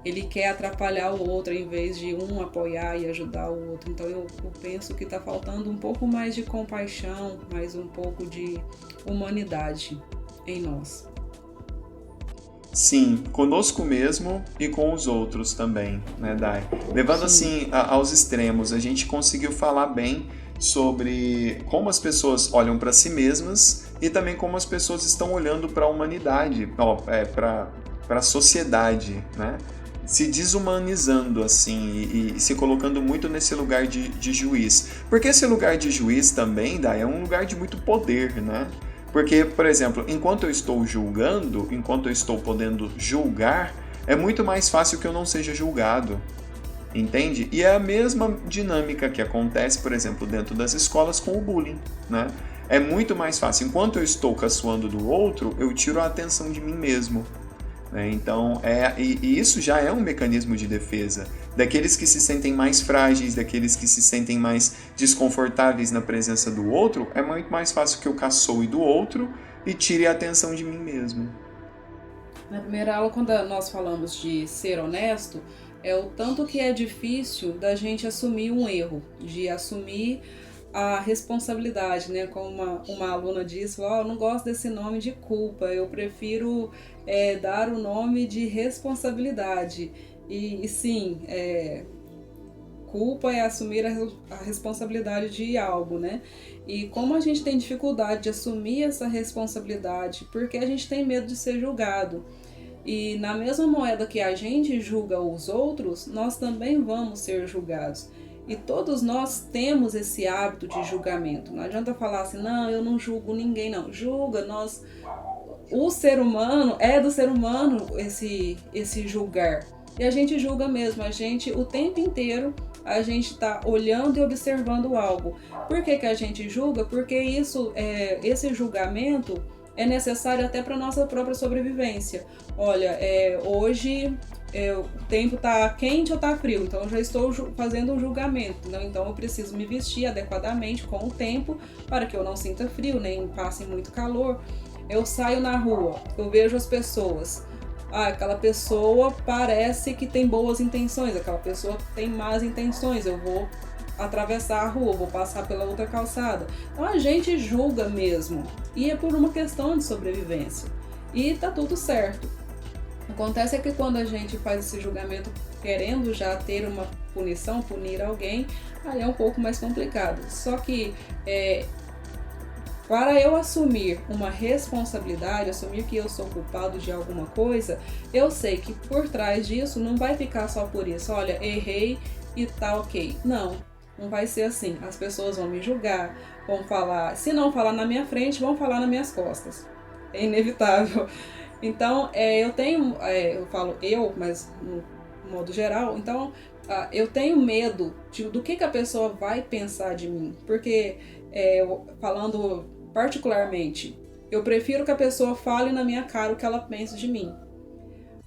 Speaker 2: ele quer atrapalhar o outro em vez de um apoiar e ajudar o outro. Então eu penso que está faltando um pouco mais de compaixão, mais um pouco de humanidade em nós.
Speaker 1: Sim, conosco mesmo e com os outros também, né, Dai? Levando assim aos extremos, a gente conseguiu falar bem sobre como as pessoas olham para si mesmas e também como as pessoas estão olhando para a humanidade, para a sociedade, né? Se desumanizando assim e se colocando muito nesse lugar de juiz. Porque esse lugar de juiz também, Dai, é um lugar de muito poder, né? Porque, por exemplo, enquanto eu estou julgando, enquanto eu estou podendo julgar, é muito mais fácil que eu não seja julgado, entende? E é a mesma dinâmica que acontece, por exemplo, dentro das escolas com o bullying, né? É muito mais fácil. Enquanto eu estou caçoando do outro, eu tiro a atenção de mim mesmo. Então, e isso já é um mecanismo de defesa daqueles que se sentem mais frágeis, daqueles que se sentem mais desconfortáveis na presença do outro. É muito mais fácil que eu caçoe do outro e tire a atenção de mim mesmo.
Speaker 2: Na primeira aula, quando nós falamos de ser honesto, é o tanto que é difícil da gente assumir um erro, de assumir a responsabilidade, né? Como uma aluna disse, eu não gosto desse nome de culpa, eu prefiro dar o nome de responsabilidade. E sim, culpa é assumir a responsabilidade de algo, né? E como a gente tem dificuldade de assumir essa responsabilidade, porque a gente tem medo de ser julgado. E na mesma moeda que a gente julga os outros, nós também vamos ser julgados. E todos nós temos esse hábito de julgamento. Não adianta falar assim, não, eu não julgo ninguém, não. Julga, o ser humano, é do ser humano esse julgar. E a gente julga mesmo, o tempo inteiro, a gente está olhando e observando algo. Por que a gente julga? Porque esse julgamento é necessário até para a nossa própria sobrevivência. Olha, hoje o tempo está quente ou está frio, então eu já estou fazendo um julgamento, né? Então eu preciso me vestir adequadamente com o tempo para que eu não sinta frio, nem passe muito calor. Eu saio na rua, eu vejo as pessoas. Aquela pessoa parece que tem boas intenções, aquela pessoa tem más intenções, eu vou atravessar a rua, vou passar pela outra calçada. Então a gente julga mesmo, e é por uma questão de sobrevivência. E tá tudo certo. Acontece que quando a gente faz esse julgamento querendo já ter uma punição, punir alguém, aí é um pouco mais complicado. Só que para eu assumir uma responsabilidade, assumir que eu sou culpado de alguma coisa, eu sei que por trás disso não vai ficar só por isso. Olha, errei e tá ok. Não vai ser assim. As pessoas vão me julgar, vão falar, se não falar na minha frente, vão falar nas minhas costas. É inevitável. Então, eu falo mas no modo geral, então eu tenho medo do que a pessoa vai pensar de mim. Porque, falando particularmente, eu prefiro que a pessoa fale na minha cara o que ela pensa de mim.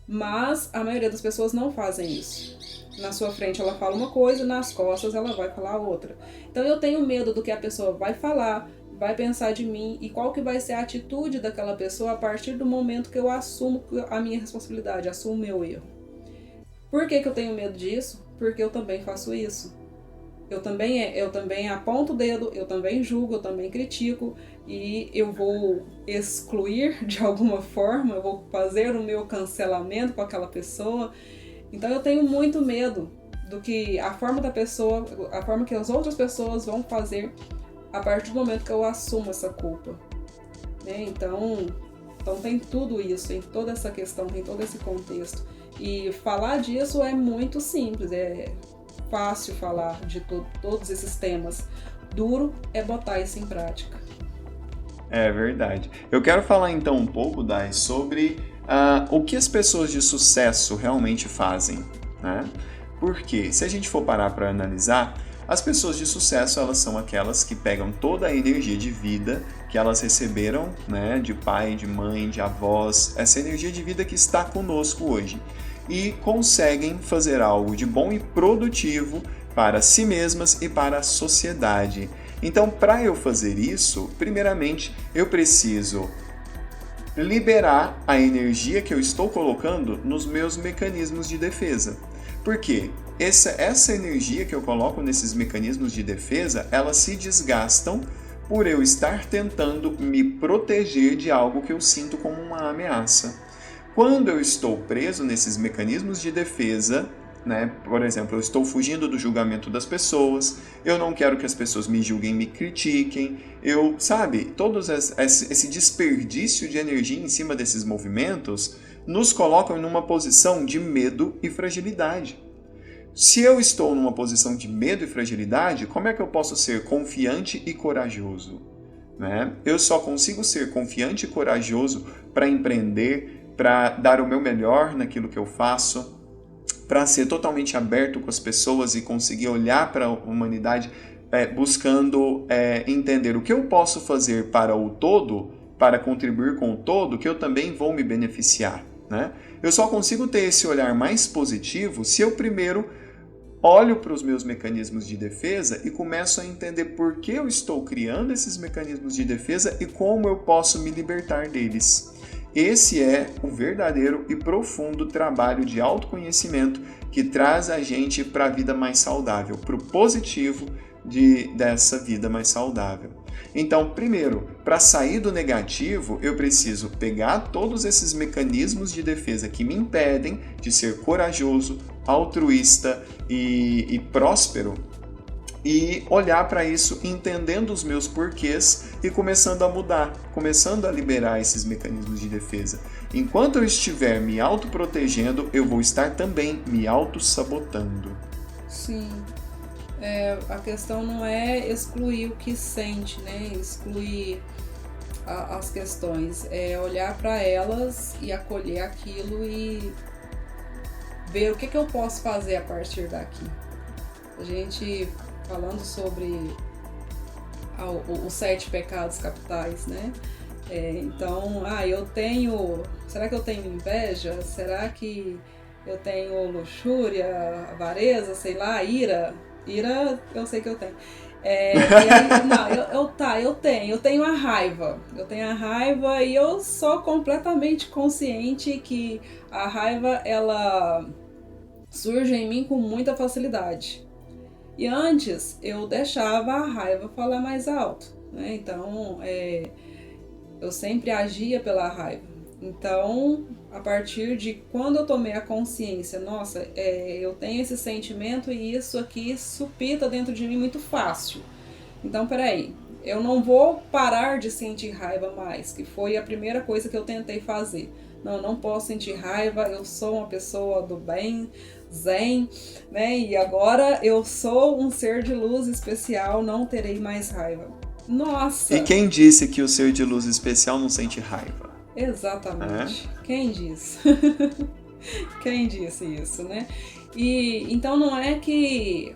Speaker 2: Mas a maioria das pessoas não fazem isso. Na sua frente ela fala uma coisa, nas costas ela vai falar outra. Então eu tenho medo do que a pessoa vai falar, vai pensar de mim e qual que vai ser a atitude daquela pessoa a partir do momento que eu assumo a minha responsabilidade, assumo o meu erro. Por que eu tenho medo disso? porque eu também faço isso. Eu também aponto o dedo, eu também julgo, eu também critico e eu vou excluir de alguma forma, eu vou fazer o meu cancelamento com aquela pessoa. Então eu tenho muito medo do que a forma que as outras pessoas vão fazer a partir do momento que eu assumo essa culpa, né? Então tem tudo isso, tem toda essa questão, tem todo esse contexto. E falar disso é muito simples, é fácil falar de todos esses temas. Duro é botar isso em prática.
Speaker 1: É verdade. Eu quero falar então um pouco, Dai, sobre o que as pessoas de sucesso realmente fazem, né? Porque se a gente for parar para analisar, as pessoas de sucesso, elas são aquelas que pegam toda a energia de vida que elas receberam, né, de pai, de mãe, de avós, essa energia de vida que está conosco hoje, e conseguem fazer algo de bom e produtivo para si mesmas e para a sociedade. Então, para eu fazer isso, primeiramente, eu preciso liberar a energia que eu estou colocando nos meus mecanismos de defesa. Por quê? Essa energia que eu coloco nesses mecanismos de defesa, elas se desgastam por eu estar tentando me proteger de algo que eu sinto como uma ameaça. Quando eu estou preso nesses mecanismos de defesa, né? Por exemplo, eu estou fugindo do julgamento das pessoas, eu não quero que as pessoas me julguem, me critiquem, todo esse desperdício de energia em cima desses movimentos nos colocam numa posição de medo e fragilidade. Se eu estou numa posição de medo e fragilidade, como é que eu posso ser confiante e corajoso? Né? Eu só consigo ser confiante e corajoso para empreender, para dar o meu melhor naquilo que eu faço, para ser totalmente aberto com as pessoas e conseguir olhar para a humanidade buscando entender o que eu posso fazer para o todo, para contribuir com o todo, que eu também vou me beneficiar. Né? Eu só consigo ter esse olhar mais positivo se eu primeiro olho para os meus mecanismos de defesa e começo a entender por que eu estou criando esses mecanismos de defesa e como eu posso me libertar deles. Esse é o verdadeiro e profundo trabalho de autoconhecimento que traz a gente para a vida mais saudável, para o positivo dessa vida mais saudável. Então, primeiro, para sair do negativo, eu preciso pegar todos esses mecanismos de defesa que me impedem de ser corajoso, altruísta e próspero e olhar para isso entendendo os meus porquês e começando a mudar, começando a liberar esses mecanismos de defesa. Enquanto eu estiver me autoprotegendo, eu vou estar também me autossabotando.
Speaker 2: Sim. A questão não é excluir o que sente, né? Excluir as questões. É olhar para elas e acolher aquilo e ver o que eu posso fazer a partir daqui. A gente falando sobre os 7 pecados capitais, né? Será que eu tenho inveja? Será que eu tenho luxúria, avareza, sei lá, ira? Ira, eu sei que eu tenho. Eu tenho a raiva. Eu tenho a raiva e eu sou completamente consciente que a raiva, ela surge em mim com muita facilidade. E antes, eu deixava a raiva falar mais alto, né? Então, eu sempre agia pela raiva. Então, a partir de quando eu tomei a consciência, nossa, eu tenho esse sentimento e isso aqui supita dentro de mim muito fácil. Então, peraí, eu não vou parar de sentir raiva mais, que foi a primeira coisa que eu tentei fazer. Não posso sentir raiva, eu sou uma pessoa do bem, zen, né? E agora eu sou um ser de luz especial, não terei mais raiva. Nossa!
Speaker 1: E quem disse que o ser de luz especial não sente raiva?
Speaker 2: Exatamente. Quem disse? Quem disse isso, né? E então não é que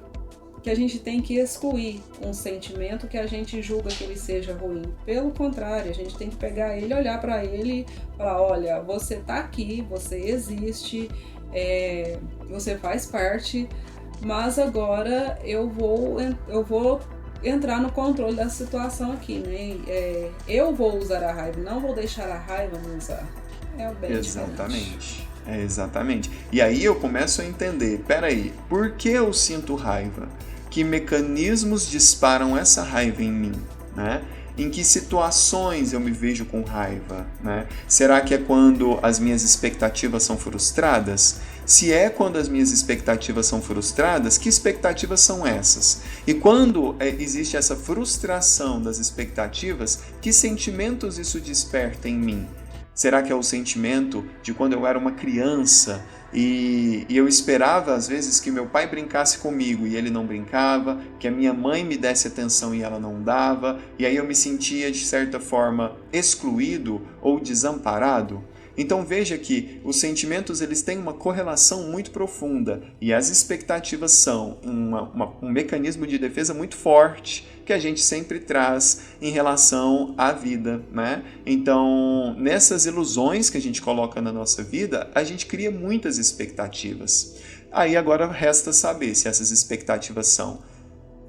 Speaker 2: a gente tem que excluir um sentimento que a gente julga que ele seja ruim. Pelo contrário, a gente tem que pegar ele, olhar para ele e falar, olha, você tá aqui, você existe, você faz parte, mas agora eu vou entrar no controle da situação aqui, né? Eu vou usar a raiva, não vou deixar a raiva me usar. é bem
Speaker 1: Exatamente.
Speaker 2: diferente.
Speaker 1: Exatamente. E aí eu começo a entender, peraí, por que eu sinto raiva? Que mecanismos disparam essa raiva em mim, né? Em que situações eu me vejo com raiva, né? Será que é quando as minhas expectativas são frustradas? Se é quando as minhas expectativas são frustradas, que expectativas são essas? E quando existe essa frustração das expectativas, que sentimentos isso desperta em mim? Será que é o sentimento de quando eu era uma criança e eu esperava às vezes que meu pai brincasse comigo e ele não brincava, que a minha mãe me desse atenção e ela não dava, e aí eu me sentia de certa forma excluído ou desamparado? Então veja que os sentimentos eles têm uma correlação muito profunda e as expectativas são um mecanismo de defesa muito forte que a gente sempre traz em relação à vida, né? Então, nessas ilusões que a gente coloca na nossa vida, a gente cria muitas expectativas. Aí agora resta saber se essas expectativas são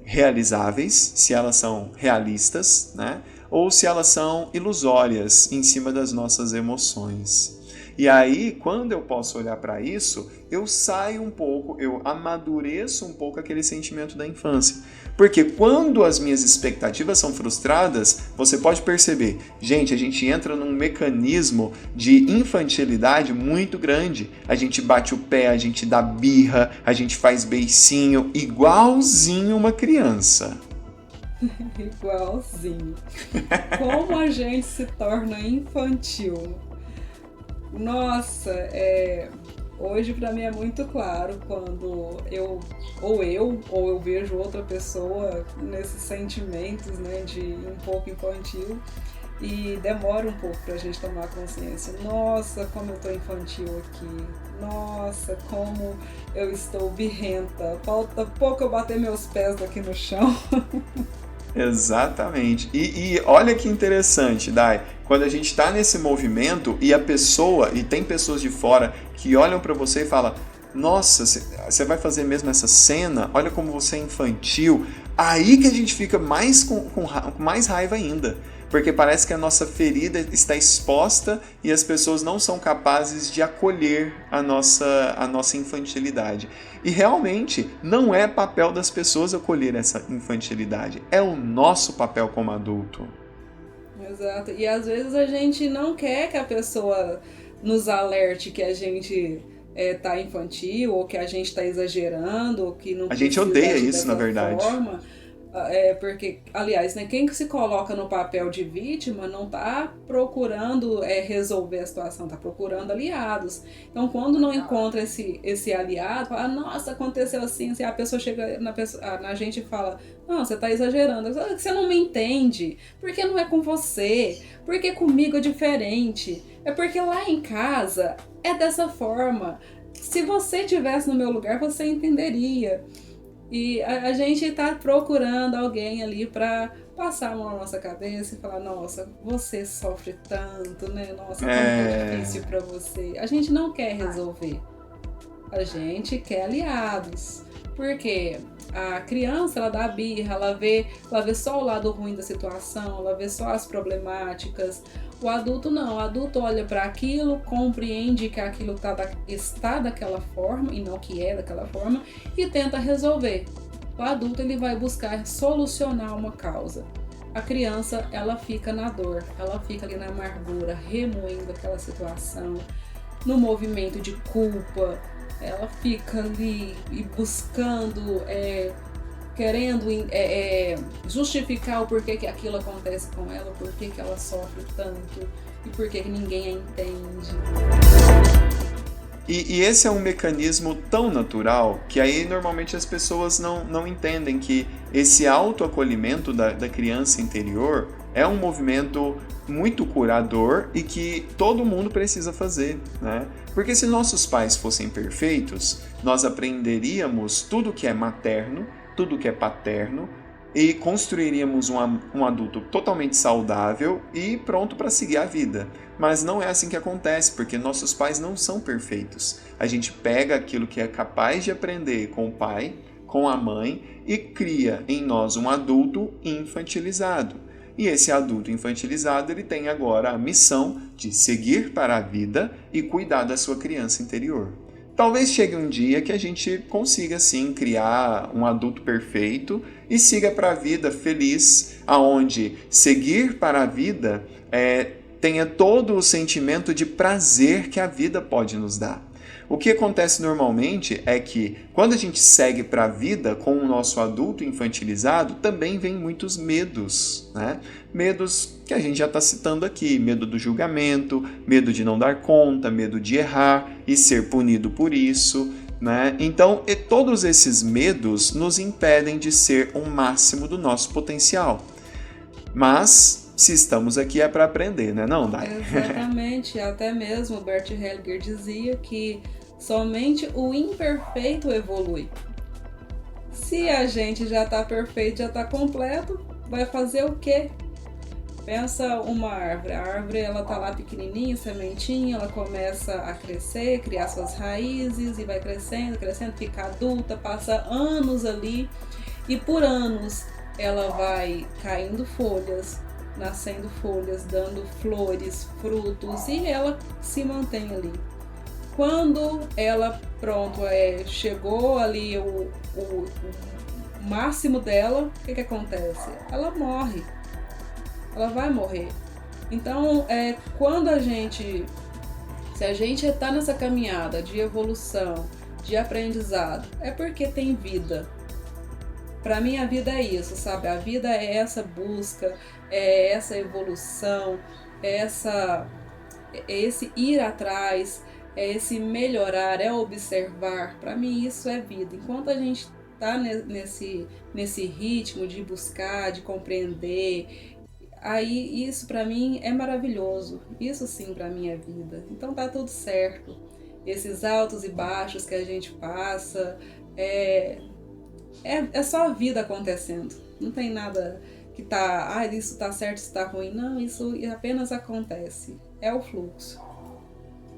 Speaker 1: realizáveis, se elas são realistas, né? Ou se elas são ilusórias em cima das nossas emoções. E aí, quando eu posso olhar para isso, eu saio um pouco, eu amadureço um pouco aquele sentimento da infância. Porque quando as minhas expectativas são frustradas, você pode perceber, gente, a gente entra num mecanismo de infantilidade muito grande. A gente bate o pé, a gente dá birra, a gente faz beicinho, igualzinho uma criança.
Speaker 2: Igualzinho. Como a gente se torna infantil? Nossa, hoje para mim é muito claro quando eu vejo outra pessoa nesses sentimentos, né, de um pouco infantil, e demora um pouco pra gente tomar consciência. Nossa, como eu tô infantil aqui. Nossa, como eu estou birrenta. Falta pouco eu bater meus pés daqui no chão.
Speaker 1: Exatamente. E olha que interessante, Dai, quando a gente está nesse movimento e a pessoa, e tem pessoas de fora que olham para você e falam: nossa, você vai fazer mesmo essa cena? Olha como você é infantil. Aí que a gente fica mais com mais raiva ainda. Porque parece que a nossa ferida está exposta e as pessoas não são capazes de acolher a nossa infantilidade. E realmente não é papel das pessoas acolher essa infantilidade, é o nosso papel como adulto.
Speaker 2: Exato. E às vezes a gente não quer que a pessoa nos alerte que a gente tá infantil, ou que a gente está exagerando, ou que não
Speaker 1: A gente
Speaker 2: precisa
Speaker 1: odeia
Speaker 2: agir
Speaker 1: isso, na
Speaker 2: dessa
Speaker 1: verdade.
Speaker 2: forma. Porque, aliás, né, quem que se coloca no papel de vítima não está procurando resolver a situação, está procurando aliados. Então, quando não encontra esse aliado, fala: nossa, aconteceu assim, a pessoa chega na gente e fala: não, você está exagerando, você não me entende, porque não é com você, porque comigo é diferente, é porque lá em casa é dessa forma, se você estivesse no meu lugar, você entenderia. E a gente está procurando alguém ali para passar a mão na nossa cabeça e falar: nossa, você sofre tanto, né? Nossa, como é difícil para você. A gente não quer resolver. A gente quer aliados. Porque a criança, ela dá birra, ela vê só o lado ruim da situação, ela vê só as problemáticas. O adulto não, o adulto olha para aquilo, compreende que aquilo está daquela forma e não que é daquela forma, e tenta resolver. O adulto, ele vai buscar solucionar uma causa. A criança, ela fica na dor, ela fica ali na amargura, remoendo aquela situação, no movimento de culpa. Ela fica ali e buscando, querendo justificar o porquê que aquilo acontece com ela, o porquê que ela sofre tanto e porquê que ninguém a entende.
Speaker 1: E esse é um mecanismo tão natural que aí normalmente as pessoas não entendem que esse autoacolhimento da criança interior é um movimento muito curador e que todo mundo precisa fazer, né? Porque se nossos pais fossem perfeitos, nós aprenderíamos tudo que é materno, tudo que é paterno, e construiríamos um adulto totalmente saudável e pronto para seguir a vida. Mas não é assim que acontece, porque nossos pais não são perfeitos. A gente pega aquilo que é capaz de aprender com o pai, com a mãe, e cria em nós um adulto infantilizado. E esse adulto infantilizado, ele tem agora a missão de seguir para a vida e cuidar da sua criança interior. Talvez chegue um dia que a gente consiga, sim, criar um adulto perfeito e siga para a vida feliz, aonde seguir para a vida tenha todo o sentimento de prazer que a vida pode nos dar. O que acontece normalmente é que quando a gente segue para a vida com o nosso adulto infantilizado, também vem muitos medos, né? Medos que a gente já está citando aqui, medo do julgamento, medo de não dar conta, medo de errar e ser punido por isso, né? Então, todos esses medos nos impedem de ser o máximo do nosso potencial. Mas se estamos aqui é para aprender, né, não, Dai?
Speaker 2: Exatamente, até mesmo Bert Hellinger dizia que somente o imperfeito evolui. Se a gente já está perfeito, já está completo, vai fazer o quê? Pensa uma árvore. A árvore ela tá lá pequenininha, sementinha, ela começa a crescer, criar suas raízes e vai crescendo, crescendo, fica adulta, passa anos ali e por anos ela vai caindo folhas, nascendo folhas, dando flores, frutos e ela se mantém ali. Quando ela, chegou ali o máximo dela, o que acontece? Ela morre. Ela vai morrer. Então, se a gente está nessa caminhada de evolução, de aprendizado, é porque tem vida. Para mim, a vida é isso, sabe? A vida é essa busca, é essa evolução, é esse ir atrás, é esse melhorar, é observar. Para mim isso é vida. Enquanto a gente está nesse ritmo de buscar, de compreender, aí isso para mim é maravilhoso. Isso sim para mim é vida. Então tá tudo certo. Esses altos e baixos que a gente passa, é só a vida acontecendo. Não tem nada que isso tá certo, isso tá ruim. Não, isso apenas acontece. É o fluxo.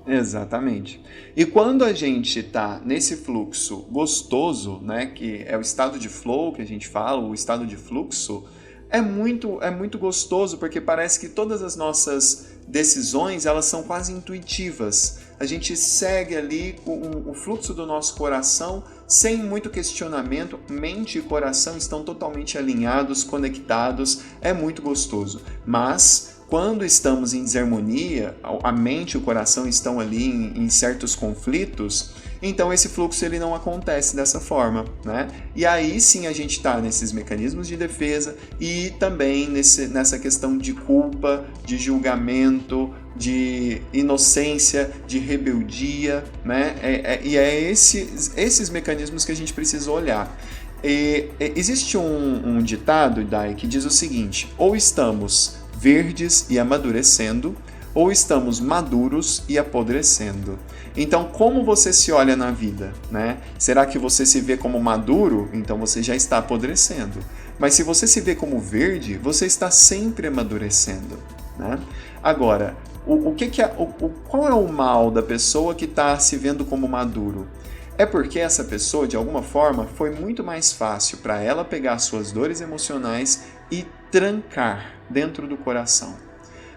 Speaker 1: Exatamente. E quando a gente está nesse fluxo gostoso, né, que é o estado de flow que a gente fala, o estado de fluxo, é muito gostoso porque parece que todas as nossas decisões elas são quase intuitivas. A gente segue ali o fluxo do nosso coração sem muito questionamento. Mente e coração estão totalmente alinhados, conectados. É muito gostoso. Mas quando estamos em desarmonia, a mente e o coração estão ali em certos conflitos, então esse fluxo ele não acontece dessa forma, né? E aí sim a gente está nesses mecanismos de defesa e também nessa questão de culpa, de julgamento, de inocência, de rebeldia, né? Esses mecanismos que a gente precisa olhar. Existe um ditado, Dai, que diz o seguinte: ou estamos verdes e amadurecendo, ou estamos maduros e apodrecendo. Então, como você se olha na vida, né? Será que você se vê como maduro? Então você já está apodrecendo. Mas se você se vê como verde, você está sempre amadurecendo, né? Agora, qual é o mal da pessoa que está se vendo como maduro? É porque essa pessoa, de alguma forma, foi muito mais fácil para ela pegar suas dores emocionais e trancar dentro do coração.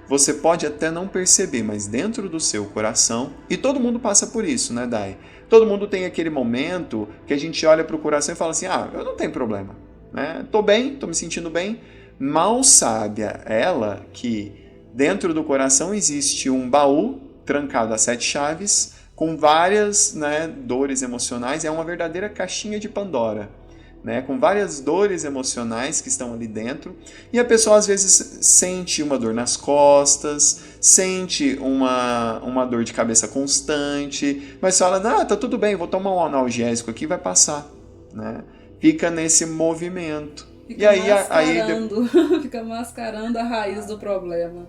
Speaker 1: Você pode até não perceber, mas dentro do seu coração, e todo mundo passa por isso, né, Dai? Todo mundo tem aquele momento que a gente olha para o coração e fala assim: eu não tenho problema, né? Tô bem, tô me sentindo bem. Mal sabe ela que dentro do coração existe um baú trancado a 7 chaves, com várias, né, dores emocionais. É uma verdadeira caixinha de Pandora, né, com várias dores emocionais que estão ali dentro, e a pessoa às vezes sente uma dor nas costas, sente uma dor de cabeça constante, mas fala: tá tudo bem, vou tomar um analgésico aqui, vai passar, né? Fica nesse movimento.
Speaker 2: Fica mascarando a raiz do problema.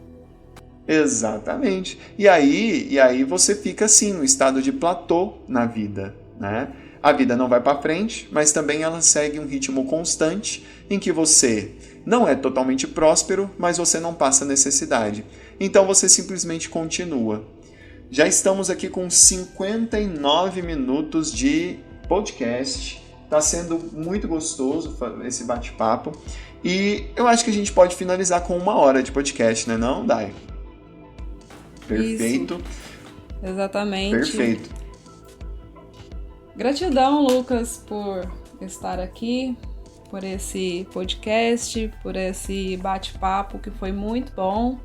Speaker 1: Exatamente. E aí você fica assim, no estado de platô na vida, né? A vida não vai para frente, mas também ela segue um ritmo constante em que você não é totalmente próspero, mas você não passa necessidade. Então você simplesmente continua. Já estamos aqui com 59 minutos de podcast Tá sendo muito gostoso esse bate-papo. E eu acho que a gente pode finalizar com 1 hora de podcast, né não, Dai? Perfeito.
Speaker 2: Isso, exatamente.
Speaker 1: Perfeito.
Speaker 2: Gratidão, Lucas, por estar aqui, por esse podcast, por esse bate-papo que foi muito bom.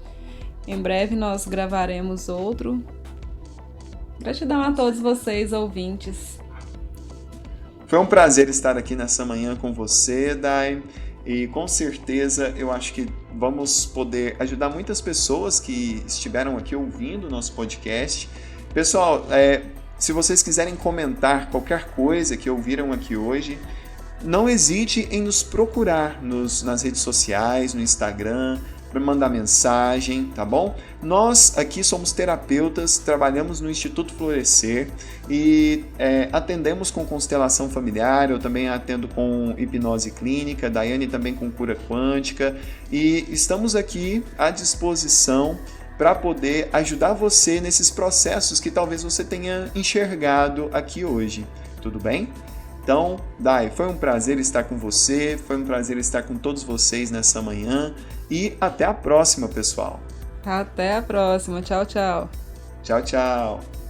Speaker 2: Em breve nós gravaremos outro. Gratidão a todos vocês, ouvintes.
Speaker 1: Foi um prazer estar aqui nessa manhã com você, Dai. E com certeza eu acho que vamos poder ajudar muitas pessoas que estiveram aqui ouvindo o nosso podcast. Pessoal, se vocês quiserem comentar qualquer coisa que ouviram aqui hoje, não hesite em nos procurar nas redes sociais, no Instagram, para mandar mensagem, tá bom? Nós aqui somos terapeutas, trabalhamos no Instituto Florescer e atendemos com constelação familiar, eu também atendo com hipnose clínica, Daiane também com cura quântica, e estamos aqui à disposição para poder ajudar você nesses processos que talvez você tenha enxergado aqui hoje, tudo bem? Então, Dai, foi um prazer estar com você, foi um prazer estar com todos vocês nessa manhã e até a próxima, pessoal.
Speaker 2: Até a próxima. Tchau, tchau.
Speaker 1: Tchau, tchau.